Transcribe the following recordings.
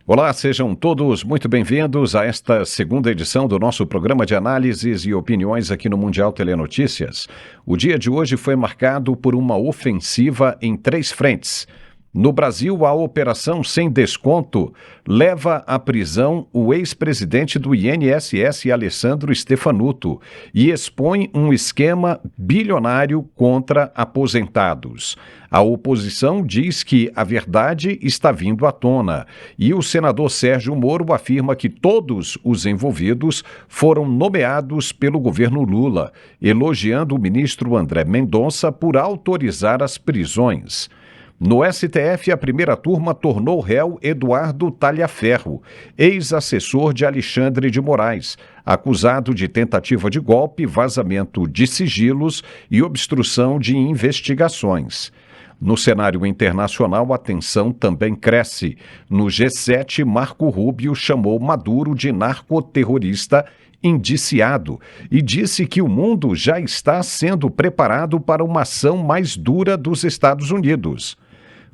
Olá, sejam todos muito bem-vindos a esta segunda edição do nosso programa de análises e opiniões aqui no Mundial Telenotícias. O dia de hoje foi marcado por uma ofensiva em 3 frentes. No Brasil, a Operação Sem Desconto leva à prisão o ex-presidente do INSS, Alessandro Stefanuto, e expõe um esquema bilionário contra aposentados. A oposição diz que a verdade está vindo à tona e o senador Sérgio Moro afirma que todos os envolvidos foram nomeados pelo governo Lula, elogiando o ministro André Mendonça por autorizar as prisões. No STF, a primeira turma tornou réu Eduardo Talhaferro, ex-assessor de Alexandre de Moraes, acusado de tentativa de golpe, vazamento de sigilos e obstrução de investigações. No cenário internacional, a tensão também cresce. No G7, Marco Rubio chamou Maduro de narcoterrorista indiciado e disse que o mundo já está sendo preparado para uma ação mais dura dos Estados Unidos.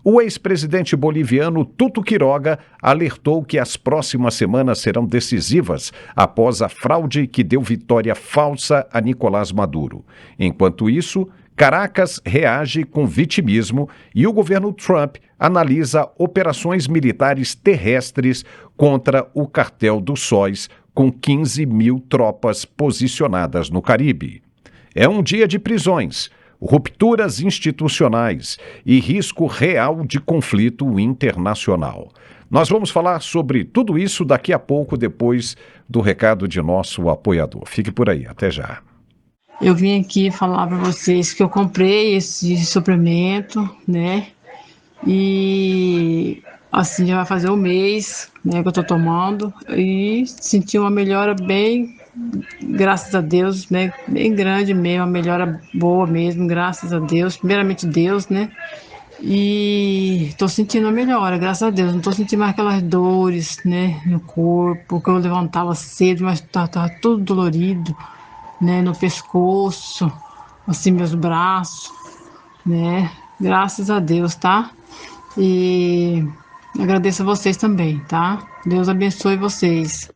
O ex-presidente boliviano Tuto Quiroga alertou que as próximas semanas serão decisivas após a fraude que deu vitória falsa a Nicolás Maduro. Enquanto isso, Caracas reage com vitimismo e o governo Trump analisa operações militares terrestres contra o cartel dos sóis, com 15 mil tropas posicionadas no Caribe. É um dia de prisões, rupturas institucionais e risco real de conflito internacional. Nós vamos falar sobre tudo isso daqui a pouco, depois do recado de nosso apoiador. Fique por aí, até já. Eu vim aqui falar para vocês que eu comprei esse suplemento, né? E assim já vai fazer um mês, né, que eu tô tomando e senti uma melhora bem, graças a Deus, né? Bem grande mesmo, uma melhora boa mesmo, graças a Deus. Primeiramente Deus, né? E tô sentindo uma melhora, graças a Deus. Não tô sentindo mais aquelas dores, né, no corpo, que eu levantava cedo, mas tava tudo dolorido, né, no pescoço, assim, meus braços, né? Graças a Deus, tá? E agradeço a vocês também, tá? Deus abençoe vocês.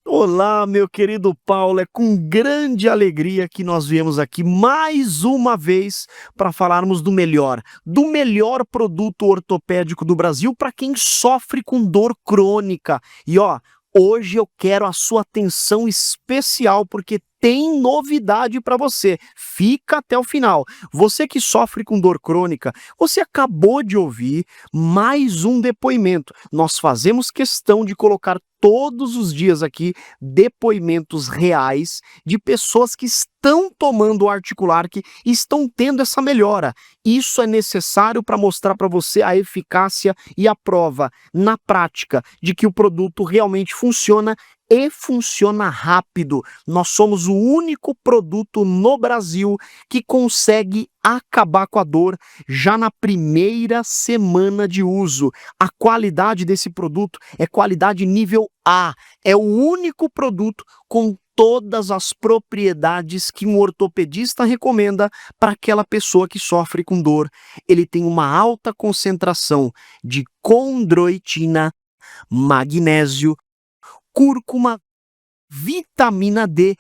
Olá, meu querido Paulo, é com grande alegria que nós viemos aqui mais uma vez para falarmos do melhor produto ortopédico do Brasil para quem sofre com dor crônica. E ó, hoje eu quero a sua atenção especial porque tem novidade para você. Fica até o final. Você que sofre com dor crônica, você acabou de ouvir mais um depoimento. Nós fazemos questão de colocar todos os dias aqui depoimentos reais de pessoas que estão tomando o Articulark e estão tendo essa melhora. Isso é necessário para mostrar para você a eficácia e a prova na prática de que o produto realmente funciona e funciona rápido. Nós somos o único produto no Brasil que consegue acabar com a dor já na primeira semana de uso. A qualidade desse produto é qualidade nível A. É o único produto com todas as propriedades que um ortopedista recomenda para aquela pessoa que sofre com dor. Ele tem uma alta concentração de condroitina, magnésio, cúrcuma, vitamina D,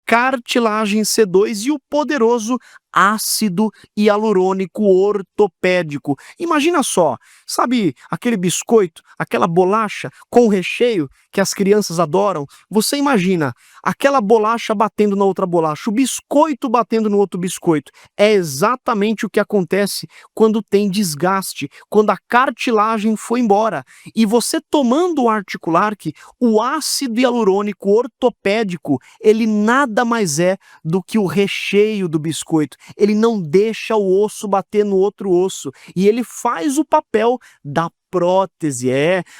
cartilagem C2 e o poderoso ácido hialurônico ortopédico. Imagina só, sabe aquele biscoito, aquela bolacha com recheio que as crianças adoram? Você imagina aquela bolacha batendo na outra bolacha, o biscoito batendo no outro biscoito. É exatamente o que acontece quando tem desgaste, quando a cartilagem foi embora. E você tomando o Articulark, o ácido hialurônico ortopédico, ele nada mais é do que o recheio do biscoito. Ele não deixa o osso bater no outro osso e ele faz o papel da prótese.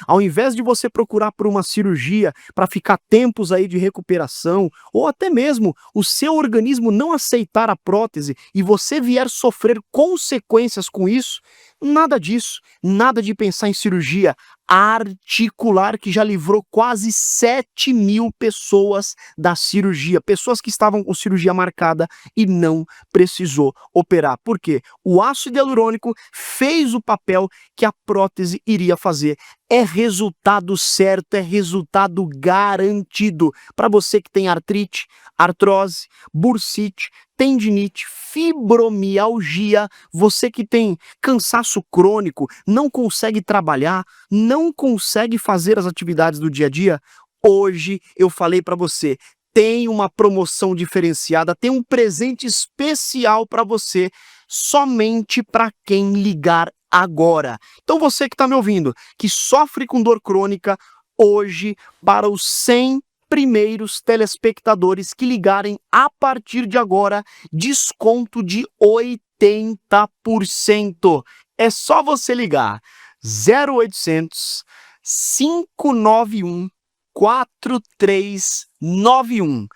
Ao invés de você procurar por uma cirurgia para ficar tempos aí de recuperação, ou até mesmo o seu organismo não aceitar a prótese e você vier sofrer consequências com isso, nada disso, nada de pensar em cirurgia. Articular, que já livrou quase 7.000 pessoas da cirurgia, pessoas que estavam com cirurgia marcada e não precisou operar. Por quê? O ácido hialurônico fez o papel que a prótese iria fazer. É resultado certo, é resultado garantido. Para você que tem artrite, artrose, bursite, tendinite, fibromialgia, você que tem cansaço crônico, não consegue trabalhar, não consegue fazer as atividades do dia a dia, hoje eu falei para você, tem uma promoção diferenciada, tem um presente especial para você, somente para quem ligar agora. Então você que está me ouvindo, que sofre com dor crônica, hoje, para os 100 primeiros telespectadores que ligarem a partir de agora, desconto de 80%. É só você ligar 0800 591 4391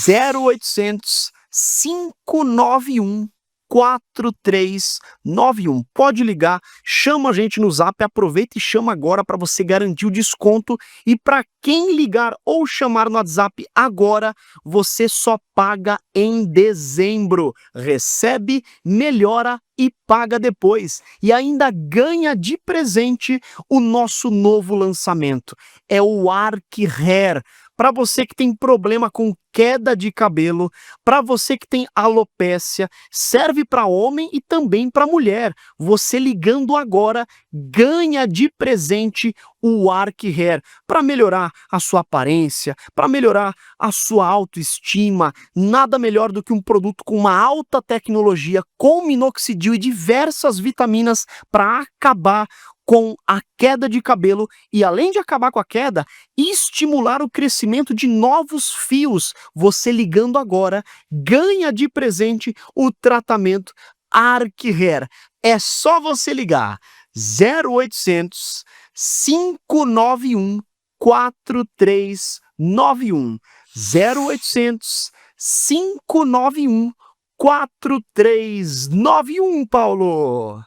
0800 591 4391. Pode ligar, chama a gente no Zap, aproveita e chama agora para você garantir o desconto. E para quem ligar ou chamar no WhatsApp agora, você só paga em dezembro. Recebe, melhora e paga depois. E ainda ganha de presente o nosso novo lançamento. É o Arc Hair. Para você que tem problema com queda de cabelo, para você que tem alopécia, serve para homem e também para mulher. Você ligando agora, ganha de presente o Arc Hair para melhorar a sua aparência, para melhorar a sua autoestima. Nada melhor do que um produto com uma alta tecnologia, com minoxidil e diversas vitaminas para acabar com a queda de cabelo e, além de acabar com a queda, estimular o crescimento de novos fios. Você ligando agora, ganha de presente o tratamento Arc Hair. É só você ligar 0800 591 4391 0800 591 4391, Paulo.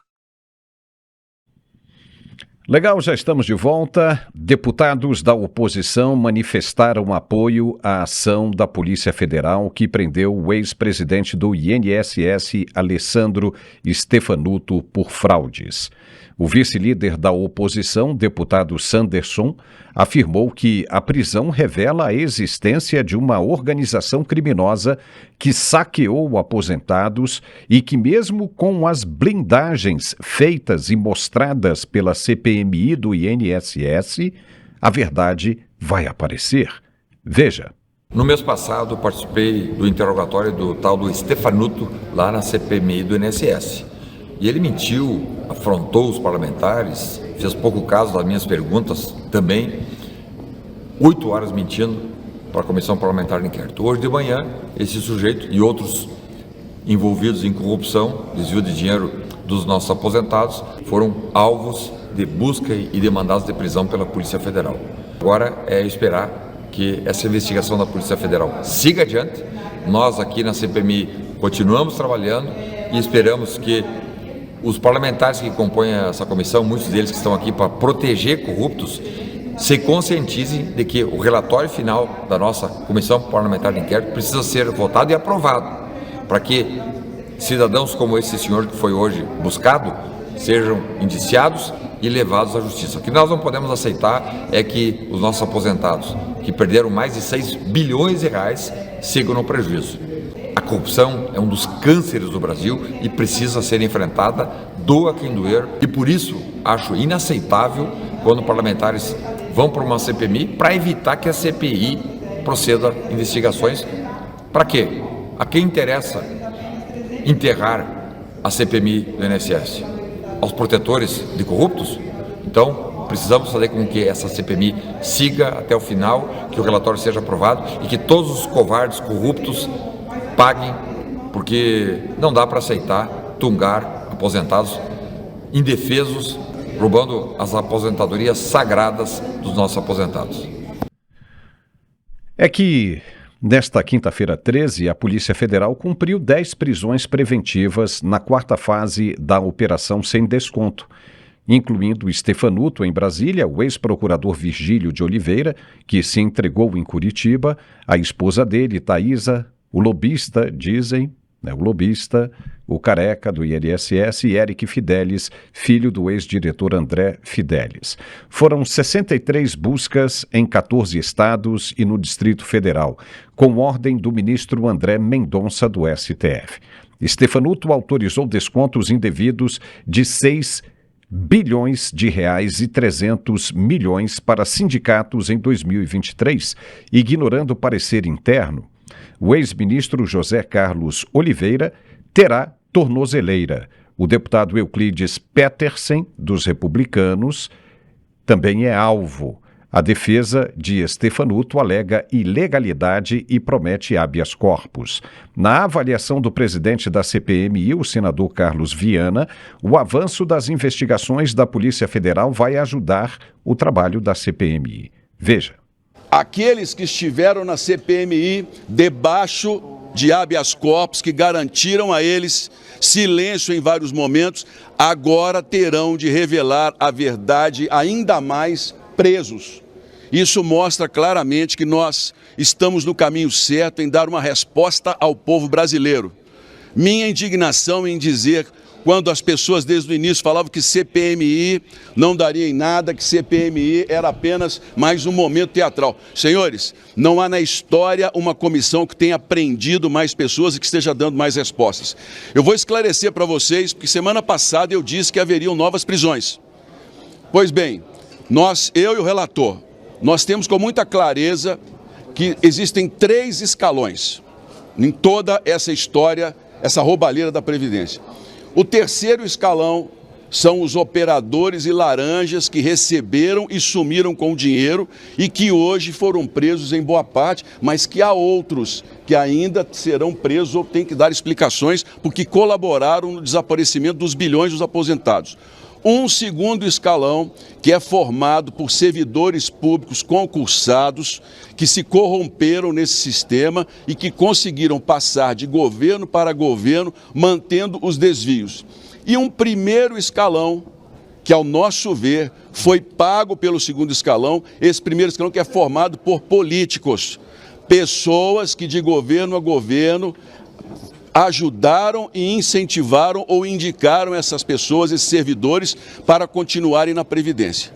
Legal, já estamos de volta. Deputados da oposição manifestaram apoio à ação da Polícia Federal que prendeu o ex-presidente do INSS, Alessandro Stefanuto, por fraudes. O vice-líder da oposição, deputado Sanderson, afirmou que a prisão revela a existência de uma organização criminosa que saqueou aposentados e que, mesmo com as blindagens feitas e mostradas pela CPMI do INSS, a verdade vai aparecer. Veja. No mês passado, participei do interrogatório do tal do Stefanuto lá na CPMI do INSS. E ele mentiu, afrontou os parlamentares, fez pouco caso das minhas perguntas também, 8 horas mentindo para a Comissão Parlamentar de Inquérito. Hoje de manhã, esse sujeito e outros envolvidos em corrupção, desvio de dinheiro dos nossos aposentados, foram alvos de busca e de mandados de prisão pela Polícia Federal. Agora é esperar que essa investigação da Polícia Federal siga adiante. Nós aqui na CPMI continuamos trabalhando e esperamos que os parlamentares que compõem essa comissão, muitos deles que estão aqui para proteger corruptos, se conscientizem de que o relatório final da nossa Comissão Parlamentar de Inquérito precisa ser votado e aprovado, para que cidadãos como esse senhor que foi hoje buscado sejam indiciados e levados à justiça. O que nós não podemos aceitar é que os nossos aposentados, que perderam mais de 6 bilhões de reais, sigam no prejuízo. A corrupção é um dos cânceres do Brasil e precisa ser enfrentada, doa quem doer, e por isso acho inaceitável quando parlamentares vão para uma CPMI para evitar que a CPI proceda investigações. Para quê? A quem interessa enterrar a CPMI do INSS? Aos protetores de corruptos? Então, precisamos fazer com que essa CPMI siga até o final, que o relatório seja aprovado e que todos os covardes corruptos paguem, porque não dá para aceitar tungar aposentados indefesos, roubando as aposentadorias sagradas dos nossos aposentados. É que, nesta quinta-feira 13, a Polícia Federal cumpriu 10 prisões preventivas na quarta fase da Operação Sem Desconto, incluindo Stefanuto em Brasília, o ex-procurador Virgílio de Oliveira, que se entregou em Curitiba, a esposa dele, Thaisa, o lobista, dizem, né, o lobista, o careca do INSS e Eric Fidelis, filho do ex-diretor André Fidelis. Foram 63 buscas em 14 estados e no Distrito Federal, com ordem do ministro André Mendonça do STF. Stefanuto autorizou descontos indevidos de 6 bilhões de reais e 300 milhões para sindicatos em 2023, ignorando parecer interno. O ex-ministro José Carlos Oliveira terá tornozeleira. O deputado Euclides Petersen, dos republicanos, também é alvo. A defesa de Stefanuto alega ilegalidade e promete habeas corpus. Na avaliação do presidente da CPMI, o senador Carlos Viana, o avanço das investigações da Polícia Federal vai ajudar o trabalho da CPMI. Veja. Aqueles que estiveram na CPMI debaixo de habeas corpus, que garantiram a eles silêncio em vários momentos, agora terão de revelar a verdade, ainda mais presos. Isso mostra claramente que nós estamos no caminho certo em dar uma resposta ao povo brasileiro. Minha indignação em dizer, quando as pessoas desde o início falavam que CPMI não daria em nada, que CPMI era apenas mais um momento teatral. Senhores, não há na história uma comissão que tenha prendido mais pessoas e que esteja dando mais respostas. Eu vou esclarecer para vocês, porque semana passada eu disse que haveriam novas prisões. Pois bem, eu e o relator, nós temos com muita clareza que existem 3 escalões em toda essa história, essa roubalheira da Previdência. O terceiro escalão são os operadores e laranjas que receberam e sumiram com o dinheiro e que hoje foram presos em boa parte, mas que há outros que ainda serão presos ou têm que dar explicações porque colaboraram no desaparecimento dos bilhões dos aposentados. Um segundo escalão, que é formado por servidores públicos concursados, que se corromperam nesse sistema e que conseguiram passar de governo para governo, mantendo os desvios. E um primeiro escalão, que ao nosso ver foi pago pelo segundo escalão, esse primeiro escalão que é formado por políticos, pessoas que de governo a governo ajudaram e incentivaram ou indicaram essas pessoas, esses servidores, para continuarem na Previdência.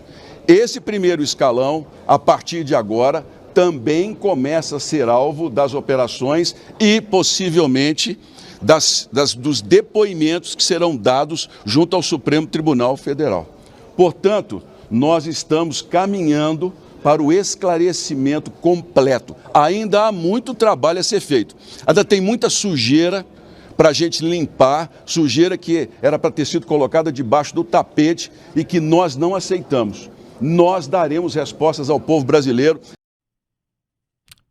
Esse primeiro escalão, a partir de agora, também começa a ser alvo das operações e, possivelmente, dos depoimentos que serão dados junto ao Supremo Tribunal Federal. Portanto, nós estamos caminhando para o esclarecimento completo. Ainda há muito trabalho a ser feito. Ainda tem muita sujeira para a gente limpar, sujeira que era para ter sido colocada debaixo do tapete e que nós não aceitamos. Nós daremos respostas ao povo brasileiro.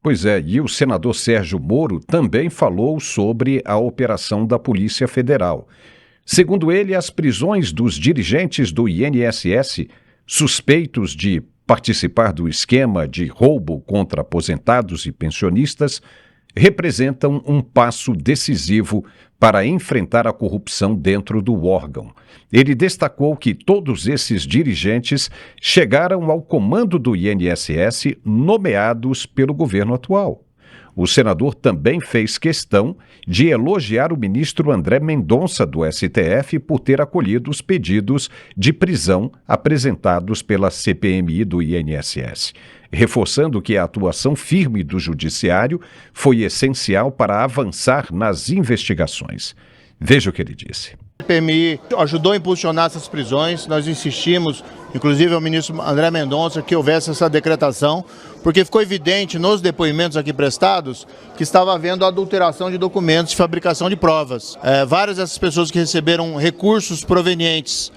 Pois é, e o senador Sérgio Moro também falou sobre a operação da Polícia Federal. Segundo ele, as prisões dos dirigentes do INSS suspeitos de participar do esquema de roubo contra aposentados e pensionistas representam um passo decisivo para enfrentar a corrupção dentro do órgão. Ele destacou que todos esses dirigentes chegaram ao comando do INSS nomeados pelo governo atual. O senador também fez questão de elogiar o ministro André Mendonça, do STF, por ter acolhido os pedidos de prisão apresentados pela CPMI do INSS, reforçando que a atuação firme do Judiciário foi essencial para avançar nas investigações. Veja o que ele disse. A CPMI ajudou a impulsionar essas prisões, nós insistimos, inclusive ao ministro André Mendonça, que houvesse essa decretação, porque ficou evidente nos depoimentos aqui prestados que estava havendo adulteração de documentos de fabricação de provas. Várias dessas pessoas que receberam recursos provenientes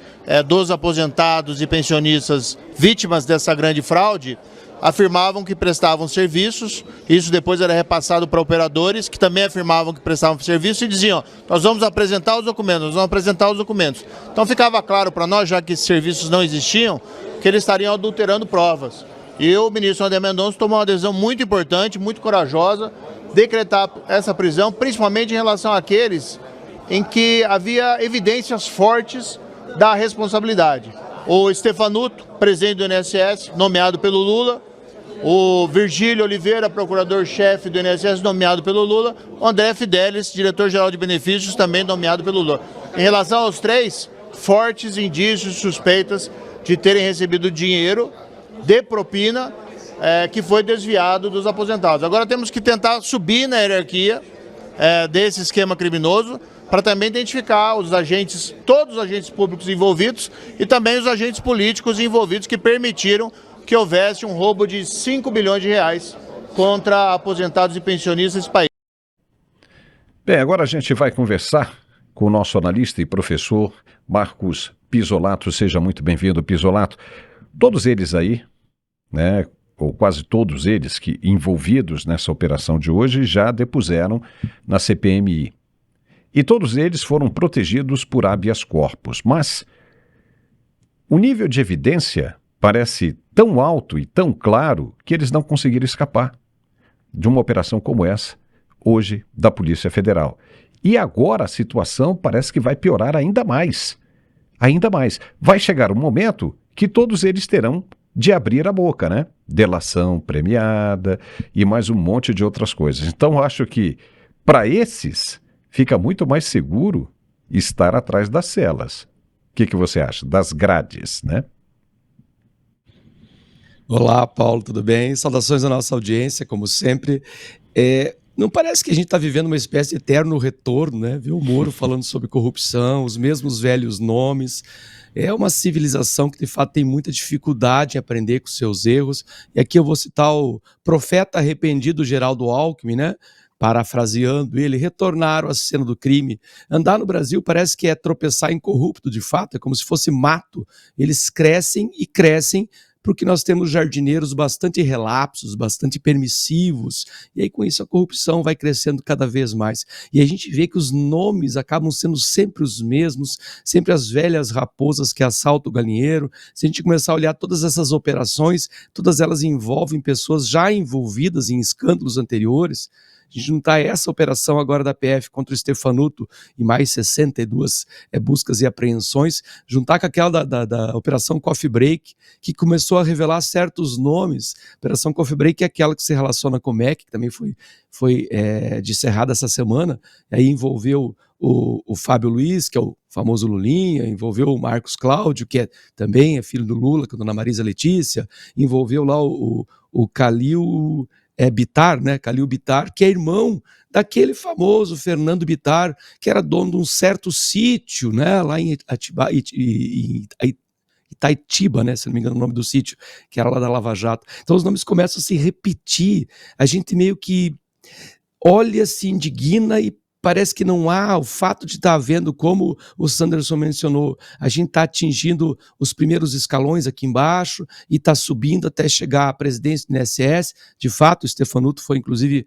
dos aposentados e pensionistas vítimas dessa grande fraude, afirmavam que prestavam serviços, isso depois era repassado para operadores que também afirmavam que prestavam serviço e diziam, nós vamos apresentar os documentos, Então ficava claro para nós, já que esses serviços não existiam, que eles estariam adulterando provas. E o ministro André Mendonça tomou uma decisão muito importante, muito corajosa, decretar essa prisão, principalmente em relação àqueles em que havia evidências fortes da responsabilidade. O Stefanuto, presidente do INSS, nomeado pelo Lula, o Virgílio Oliveira, procurador-chefe do INSS, nomeado pelo Lula, o André Fidelis, diretor-geral de benefícios, também nomeado pelo Lula. Em relação aos três, fortes indícios, suspeitas de terem recebido dinheiro de propina que foi desviado dos aposentados. Agora temos que tentar subir na hierarquia desse esquema criminoso para também identificar os agentes, todos os agentes públicos envolvidos e também os agentes políticos envolvidos que permitiram que houvesse um roubo de 5 bilhões de reais contra aposentados e pensionistas desse país. Bem, agora a gente vai conversar com o nosso analista e professor Marcos Pisolato. Seja muito bem-vindo, Pisolato. Todos eles aí, né, ou quase todos eles que envolvidos nessa operação de hoje já depuseram na CPMI. E todos eles foram protegidos por habeas corpus. Mas o nível de evidência parece tão alto e tão claro que eles não conseguiram escapar de uma operação como essa, hoje, da Polícia Federal. E agora a situação parece que vai piorar ainda mais. Ainda mais. Vai chegar um momento que todos eles terão de abrir a boca, né? Delação premiada e mais um monte de outras coisas. Então, eu acho que, para esses, fica muito mais seguro estar atrás das celas. O que você acha? Das grades, né? Olá, Paulo, tudo bem? Saudações à nossa audiência, como sempre. Não parece que a gente está vivendo uma espécie de eterno retorno, né? Ver o Moro falando sobre corrupção, os mesmos velhos nomes. É uma civilização que, de fato, tem muita dificuldade em aprender com seus erros. E aqui eu vou citar o profeta arrependido Geraldo Alckmin, né? Parafraseando ele, retornaram à cena do crime. Andar no Brasil parece que é tropeçar em corrupto, de fato, é como se fosse mato. Eles crescem e crescem, porque nós temos jardineiros bastante relapsos, bastante permissivos, e aí com isso a corrupção vai crescendo cada vez mais. E a gente vê que os nomes acabam sendo sempre os mesmos, sempre as velhas raposas que assaltam o galinheiro. Se a gente começar a olhar todas essas operações, todas elas envolvem pessoas já envolvidas em escândalos anteriores. A gente juntar essa operação agora da PF contra o Stefanuto e mais 62 buscas e apreensões, juntar com aquela da Operação Coffee Break, que começou a revelar certos nomes. A Operação Coffee Break é aquela que se relaciona com o MEC, que também foi descerrada essa semana, e aí envolveu o Fábio Luiz, que é o famoso Lulinha, envolveu o Marcos Cláudio, que também é filho do Lula, com a dona Marisa Letícia, envolveu lá o Calil Bittar, né? Calil Bittar, que é irmão daquele famoso Fernando Bittar, que era dono de um certo sítio, né? Lá em Itaitiba, né? Se não me engano o nome do sítio, que era lá da Lava Jato. Então os nomes começam a se repetir, a gente meio que olha, se indigna e parece que não há o fato de estar havendo, como o Sanderson mencionou, a gente está atingindo os primeiros escalões aqui embaixo e está subindo até chegar à presidência do INSS. De fato, o Stefanuto foi inclusive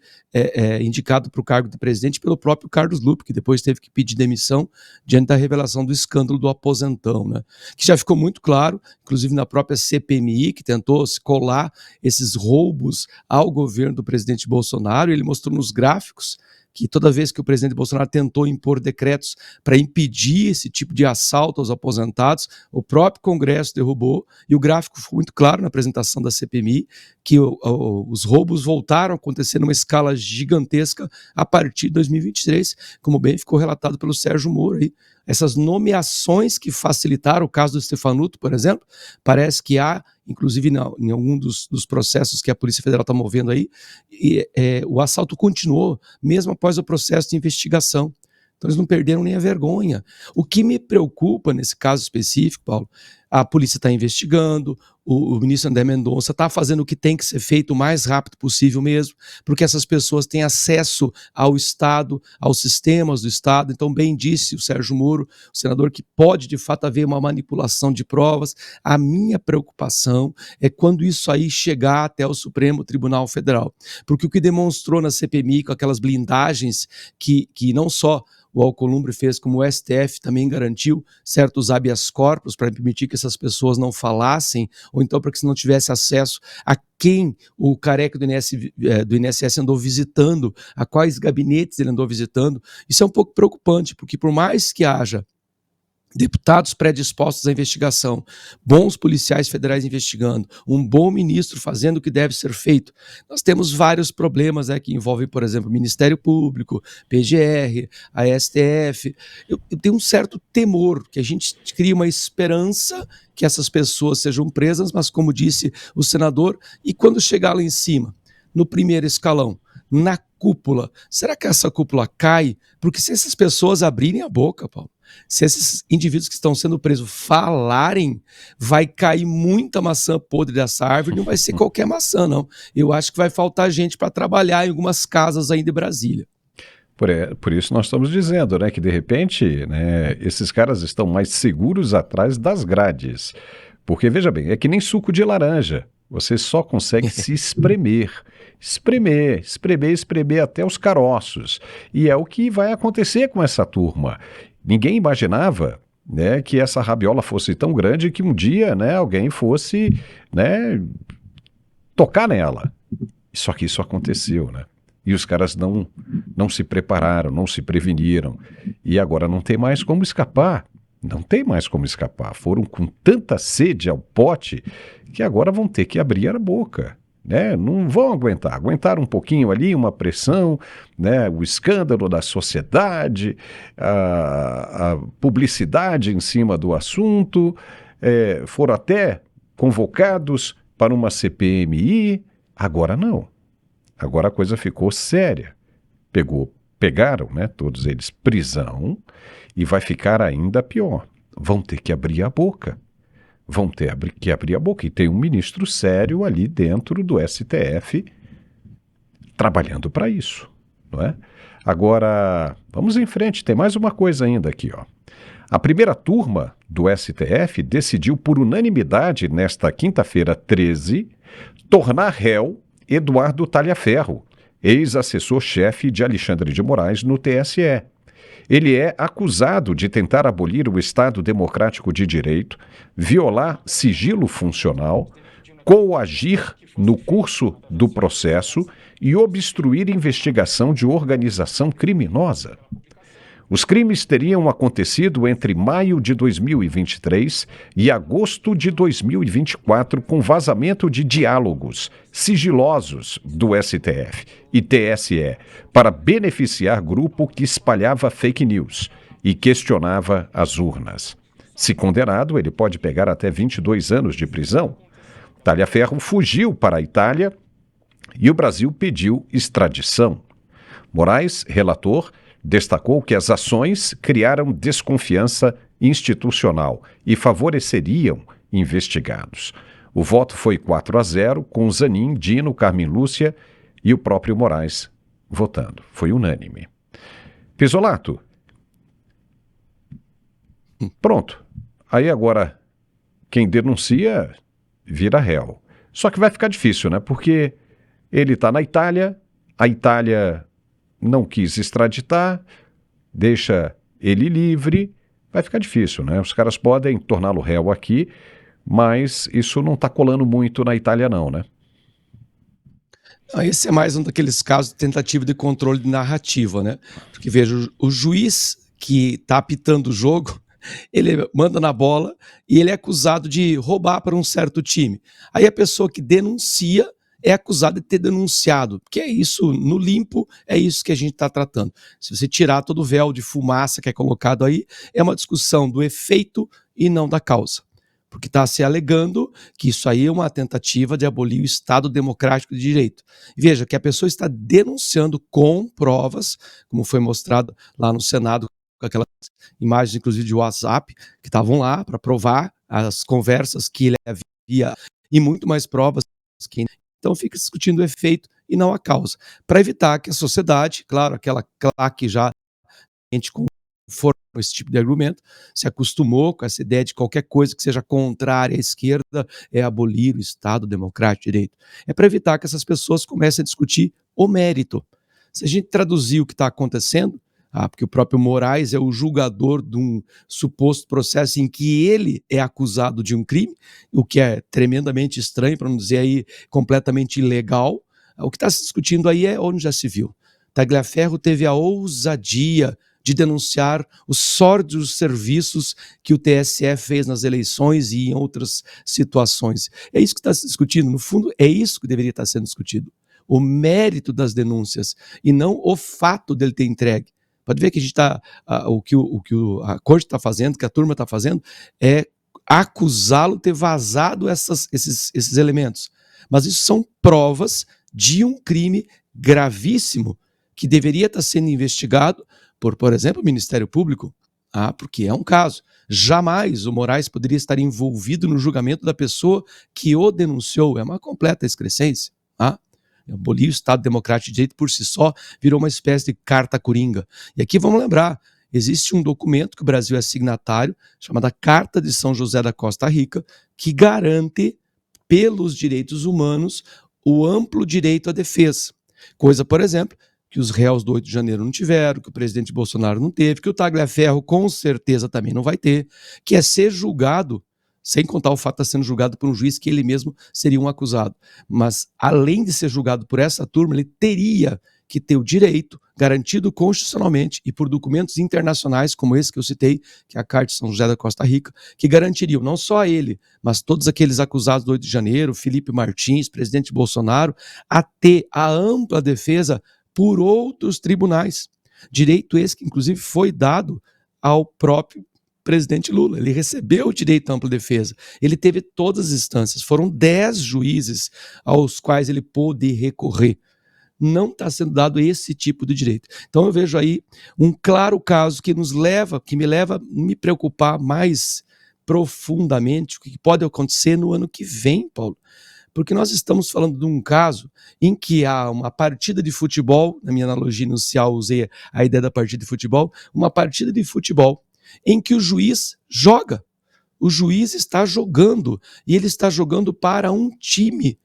indicado para o cargo de presidente pelo próprio Carlos Lupe, que depois teve que pedir demissão diante da revelação do escândalo do aposentão, né? Que já ficou muito claro, inclusive na própria CPMI, que tentou se colar esses roubos ao governo do presidente Bolsonaro. Ele mostrou nos gráficos que toda vez que o presidente Bolsonaro tentou impor decretos para impedir esse tipo de assalto aos aposentados, o próprio Congresso derrubou, e o gráfico foi muito claro na apresentação da CPMI, que os roubos voltaram a acontecer numa escala gigantesca a partir de 2023, como bem ficou relatado pelo Sérgio Moro aí. Essas nomeações que facilitaram o caso do Stefanuto, por exemplo, parece que há, inclusive em algum dos processos que a Polícia Federal está movendo aí, o assalto continuou, mesmo após o processo de investigação. Então eles não perderam nem a vergonha. O que me preocupa nesse caso específico, Paulo, a polícia está investigando, o ministro André Mendonça está fazendo o que tem que ser feito o mais rápido possível mesmo, porque essas pessoas têm acesso ao Estado, aos sistemas do Estado. Então, bem disse o Sérgio Moro, o senador, que pode de fato haver uma manipulação de provas. A minha preocupação é quando isso aí chegar até o Supremo Tribunal Federal, porque o que demonstrou na CPMI com aquelas blindagens que não só o Alcolumbre fez, como o STF também garantiu certos habeas corpus para permitir que essas pessoas não falassem, ou então para que se não tivesse acesso a quem o careca do INSS andou visitando, a quais gabinetes ele andou visitando. Isso é um pouco preocupante, porque por mais que haja deputados predispostos à investigação, bons policiais federais investigando, um bom ministro fazendo o que deve ser feito. Nós temos vários problemas que envolvem, por exemplo, o Ministério Público, PGR, a STF. Eu tenho um certo temor que a gente crie uma esperança que essas pessoas sejam presas, mas como disse o senador, e quando chegar lá em cima, no primeiro escalão, na cúpula, será que essa cúpula cai? Porque se essas pessoas abrirem a boca, Paulo, se esses indivíduos que estão sendo presos falarem, vai cair muita maçã podre dessa árvore, não vai ser qualquer maçã, não. Eu acho que vai faltar gente para trabalhar em algumas casas aí de Brasília. Por isso nós estamos dizendo, né, que de repente, né, esses caras estão mais seguros atrás das grades. Porque, veja bem, é que nem suco de laranja. Você só consegue se espremer até os caroços. E é o que vai acontecer com essa turma. Ninguém imaginava, né, que essa rabiola fosse tão grande que um dia, né, alguém fosse, né, tocar nela. Só que isso aconteceu, né? E os caras não se prepararam, não se preveniram. E agora não tem mais como escapar. Não tem mais como escapar. Foram com tanta sede ao pote que agora vão ter que abrir a boca. Né? Não vão aguentar. Aguentaram um pouquinho ali, uma pressão, né? O escândalo da sociedade, a publicidade em cima do assunto, foram até convocados para uma CPMI. Agora não. Agora a coisa ficou séria. Pegaram, né, todos eles, prisão, e vai ficar ainda pior. Vão ter que abrir a boca. Vão ter que abrir a boca. E tem um ministro sério ali dentro do STF trabalhando para isso, não é? Agora, vamos em frente. Tem mais uma coisa ainda aqui, ó. A primeira turma do STF decidiu por unanimidade, nesta quinta-feira 13, tornar réu Eduardo Talhaferro, ex-assessor-chefe de Alexandre de Moraes no TSE. Ele é acusado de tentar abolir o Estado Democrático de Direito, violar sigilo funcional, coagir no curso do processo e obstruir investigação de organização criminosa. Os crimes teriam acontecido entre maio de 2023 e agosto de 2024, com vazamento de diálogos sigilosos do STF e TSE para beneficiar grupo que espalhava fake news e questionava as urnas. Se condenado, ele pode pegar até 22 anos de prisão. Talhaferro fugiu para a Itália e o Brasil pediu extradição. Moraes, relator, destacou que as ações criaram desconfiança institucional e favoreceriam investigados. O voto foi 4-0, com Zanin, Dino, Carmen Lúcia e o próprio Moraes votando. Foi unânime. Pisolato. Pronto. Aí agora, quem denuncia vira réu. Só que vai ficar difícil, né? Porque ele está na Itália, a Itália não quis extraditar, deixa ele livre, vai ficar difícil, né? Os caras podem torná-lo réu aqui, mas isso não está colando muito na Itália não, né? Esse é mais um daqueles casos de tentativa de controle de narrativa, né? Porque veja, o juiz que está apitando o jogo, ele manda na bola e ele é acusado de roubar para um certo time. Aí a pessoa que denuncia é acusado de ter denunciado, porque é isso, no limpo, é isso que a gente está tratando. Se você tirar todo o véu de fumaça que é colocado aí, é uma discussão do efeito e não da causa. Porque está se alegando que isso aí é uma tentativa de abolir o Estado Democrático de Direito. E veja que a pessoa está denunciando com provas, como foi mostrado lá no Senado, com aquelas imagens, inclusive, de WhatsApp, que estavam lá para provar as conversas que ele havia, e muito mais provas que... Então fica discutindo o efeito e não a causa, para evitar que a sociedade, claro, aquela claque já gente conforme esse tipo de argumento, se acostumou com essa ideia de qualquer coisa que seja contrária à esquerda é abolir o Estado Democrático de Direito. É para evitar que essas pessoas comecem a discutir o mérito. Se a gente traduzir o que está acontecendo, porque o próprio Moraes é o julgador de um suposto processo em que ele é acusado de um crime, o que é tremendamente estranho, para não dizer aí completamente ilegal. O que está se discutindo aí é onde já se viu. Talhaferro teve a ousadia de denunciar os sórdidos serviços que o TSE fez nas eleições e em outras situações. É isso que está se discutindo. No fundo, é isso que deveria estar sendo discutido. O mérito das denúncias e não o fato dele ter entregue. Pode ver que a gente está, o que a corte está fazendo, que a turma está fazendo, é acusá-lo de ter vazado esses elementos. Mas isso são provas de um crime gravíssimo que deveria estar sendo investigado por exemplo, o Ministério Público, porque é um caso. Jamais o Moraes poderia estar envolvido no julgamento da pessoa que o denunciou. É uma completa excrescência. Abolir o Estado Democrático de Direito por si só virou uma espécie de carta coringa. E aqui vamos lembrar, existe um documento que o Brasil é signatário, chamada Carta de São José da Costa Rica, que garante, pelos direitos humanos, o amplo direito à defesa. Coisa, por exemplo, que os réus do 8 de janeiro não tiveram, que o presidente Bolsonaro não teve, que o Tagliaferro com certeza também não vai ter, que é ser julgado, sem contar o fato de estar sendo julgado por um juiz que ele mesmo seria um acusado. Mas, além de ser julgado por essa turma, ele teria que ter o direito, garantido constitucionalmente e por documentos internacionais, como esse que eu citei, que é a Carta de São José da Costa Rica, que garantiriam não só a ele, mas todos aqueles acusados do 8 de janeiro, Felipe Martins, presidente Bolsonaro, a ter a ampla defesa por outros tribunais. Direito esse que, inclusive, foi dado ao próprio presidente Lula. Ele recebeu o direito à ampla defesa. Ele teve todas as instâncias. Foram 10 juízes aos quais ele pôde recorrer. Não está sendo dado esse tipo de direito. Então eu vejo aí um claro caso que me leva a me preocupar mais profundamente o que pode acontecer no ano que vem, Paulo. Porque nós estamos falando de um caso em que há uma partida de futebol, na minha analogia inicial usei a ideia da partida de futebol, uma partida de futebol em que o juiz joga. O juiz está jogando, e ele está jogando para um time.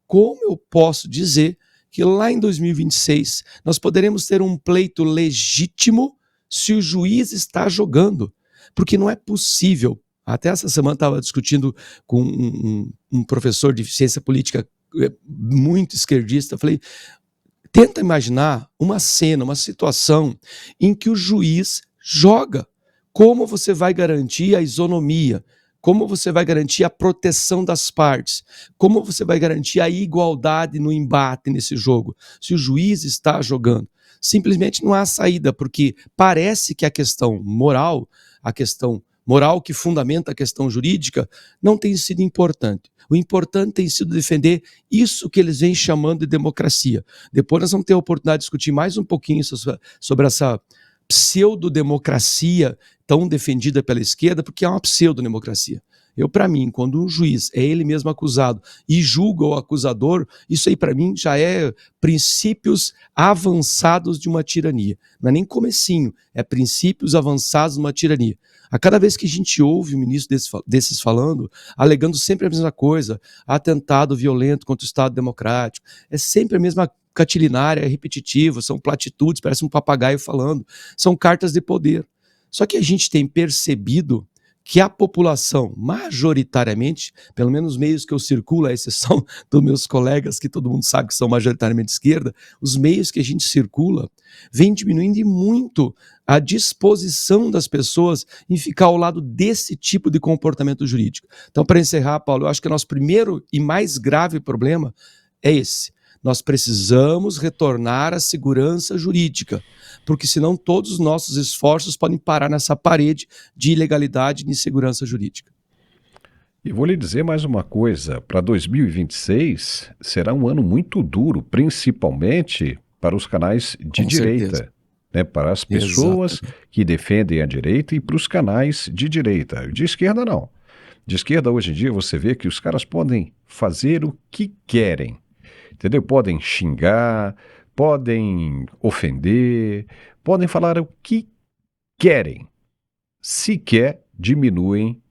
Como eu posso dizer que lá em 2026 nós poderemos ter um pleito legítimo se o juiz está jogando? Porque não é possível. Até essa semana estava discutindo com um professor de ciência política muito esquerdista. Falei, tenta imaginar uma cena, uma situação em que o juiz joga. Como você vai garantir a isonomia? Como você vai garantir a proteção das partes? Como você vai garantir a igualdade no embate nesse jogo? Se o juiz está jogando. Simplesmente não há saída, porque parece que a questão moral que fundamenta a questão jurídica, não tem sido importante. O importante tem sido defender isso que eles vêm chamando de democracia. Depois nós vamos ter a oportunidade de discutir mais um pouquinho sobre essa pseudodemocracia tão defendida pela esquerda, porque é uma pseudodemocracia. Para mim, quando um juiz é ele mesmo acusado e julga o acusador, isso aí para mim já é princípios avançados de uma tirania. Não é nem comecinho, é princípios avançados de uma tirania. A cada vez que a gente ouve o ministro desses falando, alegando sempre a mesma coisa, atentado violento contra o Estado Democrático, é sempre a mesma catilinária, é repetitivo, são platitudes, parece um papagaio falando, são cartas de poder. Só que a gente tem percebido que a população, majoritariamente, pelo menos os meios que eu circulo, à exceção dos meus colegas, que todo mundo sabe que são majoritariamente de esquerda, os meios que a gente circula, vem diminuindo muito a disposição das pessoas em ficar ao lado desse tipo de comportamento jurídico. Então, para encerrar, Paulo, eu acho que o nosso primeiro e mais grave problema é esse. Nós precisamos retornar à segurança jurídica, porque senão todos os nossos esforços podem parar nessa parede de ilegalidade e de insegurança jurídica. E vou lhe dizer mais uma coisa, para 2026 será um ano muito duro, principalmente para os canais de direita, né? Para as pessoas que defendem a direita e para os canais de direita. De esquerda não. De esquerda hoje em dia você vê que os caras podem fazer o que querem. Entendeu? Podem xingar, podem ofender, podem falar o que querem. Sequer diminuem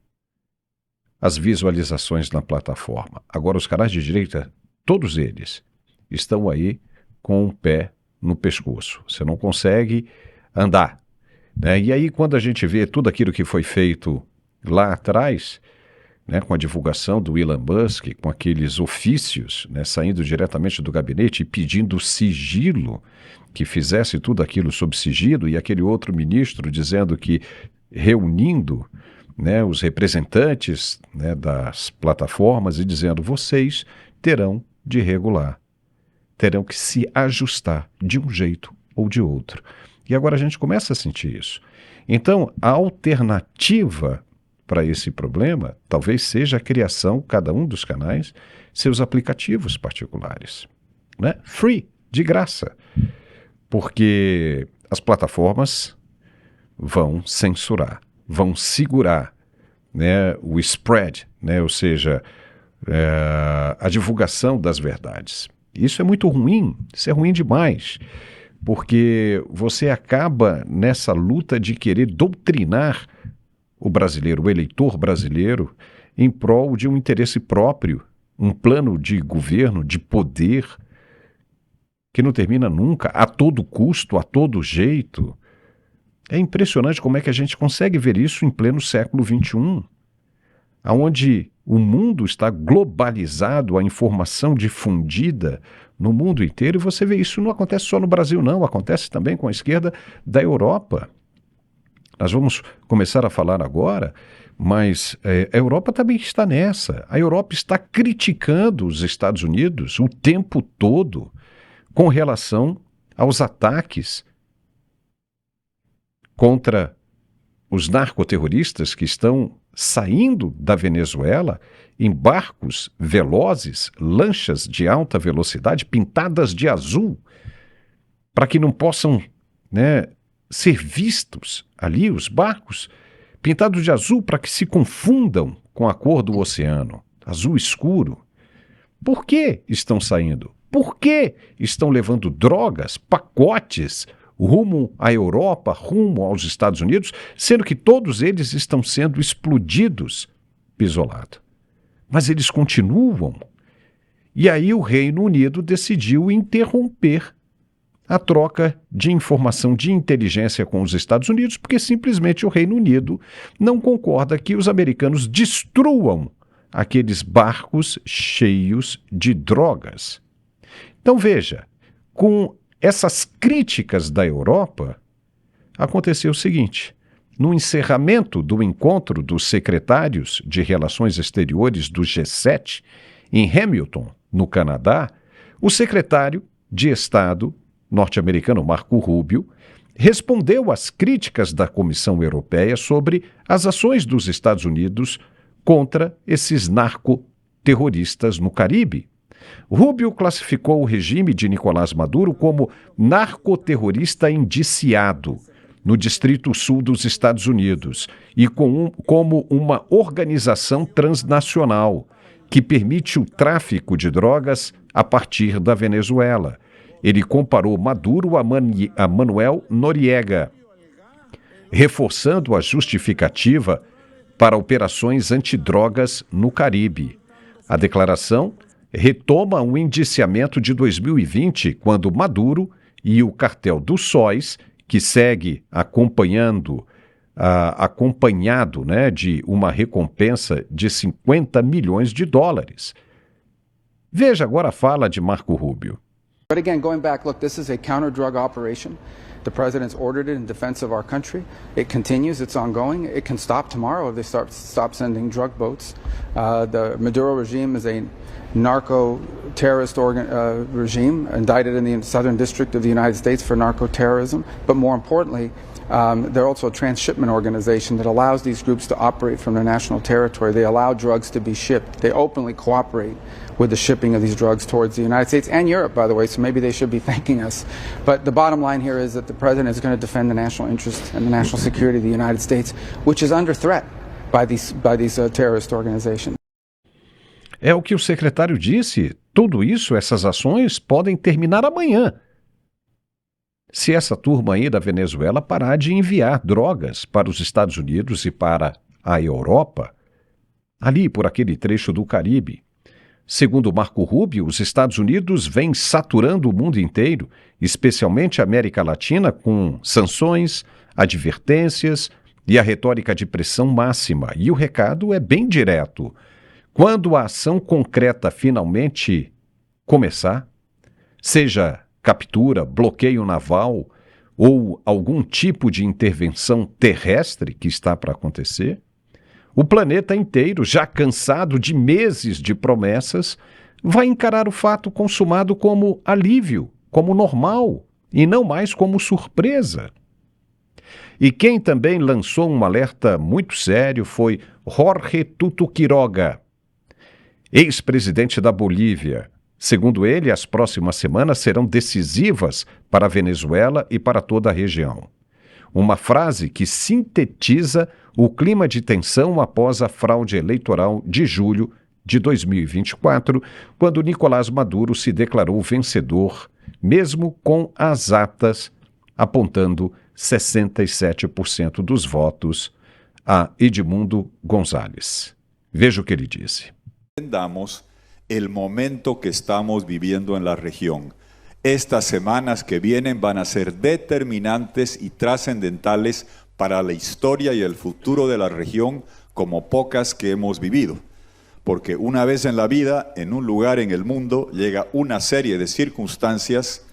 as visualizações na plataforma. Agora, os canais de direita, todos eles, estão aí com o pé no pescoço. Você não consegue andar, né? E aí, quando a gente vê tudo aquilo que foi feito lá atrás, né, com a divulgação do Elon Musk, com aqueles ofícios, né, saindo diretamente do gabinete e pedindo sigilo, que fizesse tudo aquilo sob sigilo, e aquele outro ministro dizendo que, reunindo, né, os representantes, né, das plataformas e dizendo: vocês terão de regular, terão que se ajustar de um jeito ou de outro. E agora a gente começa a sentir isso. Então, a alternativa para esse problema talvez seja a criação, cada um dos canais, seus aplicativos particulares, né? Free, de graça. Porque as plataformas vão censurar, vão segurar, né, o spread, né, ou seja, a divulgação das verdades. Isso é muito ruim, isso é ruim demais, porque você acaba nessa luta de querer doutrinar o brasileiro, o eleitor brasileiro, em prol de um interesse próprio, um plano de governo, de poder, que não termina nunca, a todo custo, a todo jeito. É impressionante como é que a gente consegue ver isso em pleno século XXI, onde o mundo está globalizado, a informação difundida no mundo inteiro, e você vê isso não acontece só no Brasil, não, acontece também com a esquerda da Europa. Nós vamos começar a falar agora, mas a Europa também está nessa. A Europa está criticando os Estados Unidos o tempo todo com relação aos ataques contra os narcoterroristas que estão saindo da Venezuela em barcos velozes, lanchas de alta velocidade pintadas de azul, para que não possam, né, ser vistos ali, os barcos pintados de azul, para que se confundam com a cor do oceano, azul escuro. Por que estão saindo? Por que estão levando drogas, pacotes, rumo à Europa, rumo aos Estados Unidos, sendo que todos eles estão sendo explodidos pisolado? Mas eles continuam. E aí o Reino Unido decidiu interromper a troca de informação de inteligência com os Estados Unidos, porque simplesmente o Reino Unido não concorda que os americanos destruam aqueles barcos cheios de drogas. Então veja, com essas críticas da Europa, aconteceu o seguinte: no encerramento do encontro dos secretários de Relações Exteriores do G7, em Hamilton, no Canadá, o secretário de Estado norte-americano Marco Rubio respondeu às críticas da Comissão Europeia sobre as ações dos Estados Unidos contra esses narcoterroristas no Caribe. Rubio classificou o regime de Nicolás Maduro como narcoterrorista indiciado no Distrito Sul dos Estados Unidos e como uma organização transnacional que permite o tráfico de drogas a partir da Venezuela. Ele comparou Maduro a Manuel Noriega, reforçando a justificativa para operações antidrogas no Caribe. A declaração retoma um indiciamento de 2020, quando Maduro e o cartel dos sóis, que segue acompanhado, né, de uma recompensa de 50 milhões de dólares. Veja agora a fala de Marco Rubio. But again, going back, look, this is a counter-drug operation. The president's ordered it in defense of our country. It continues, it's ongoing. It can stop tomorrow if they stop sending drug boats. The Maduro regime is a narco-terrorist regime indicted in the Southern District of the United States for narco-terrorism. But more importantly, they're also a transshipment organization that allows these groups to operate from their national territory. They allow drugs to be shipped. They openly cooperate with the shipping of these drugs towards the United States and Europe, by the way, so maybe they should be thanking us. But the bottom line here is that the president is going to defend the national interest and the national security of the United States, which is under threat by these terrorist organizations. É o que o secretário disse. Tudo isso, essas ações, podem terminar amanhã, se essa turma aí da Venezuela parar de enviar drogas para os Estados Unidos e para a Europa, ali por aquele trecho do Caribe. Segundo Marco Rubio, os Estados Unidos vêm saturando o mundo inteiro, especialmente a América Latina, com sanções, advertências e a retórica de pressão máxima. E o recado é bem direto: Quando a ação concreta finalmente começar, seja captura, bloqueio naval ou algum tipo de intervenção terrestre que está para acontecer, o planeta inteiro, já cansado de meses de promessas, vai encarar o fato consumado como alívio, como normal, e não mais como surpresa. E quem também lançou um alerta muito sério foi Jorge Tutu Quiroga, ex-presidente da Bolívia. Segundo ele, as próximas semanas serão decisivas para a Venezuela e para toda a região. Uma frase que sintetiza o clima de tensão após a fraude eleitoral de julho de 2024, quando Nicolás Maduro se declarou vencedor, mesmo com as atas apontando 67% dos votos a Edmundo González. Veja o que ele disse. Entendamos el momento que estamos viviendo en la región. Estas semanas que vienen van a ser determinantes y trascendentales para la historia y el futuro de la región como pocas que hemos vivido. Porque una vez en la vida, en un lugar en el mundo, llega una serie de circunstancias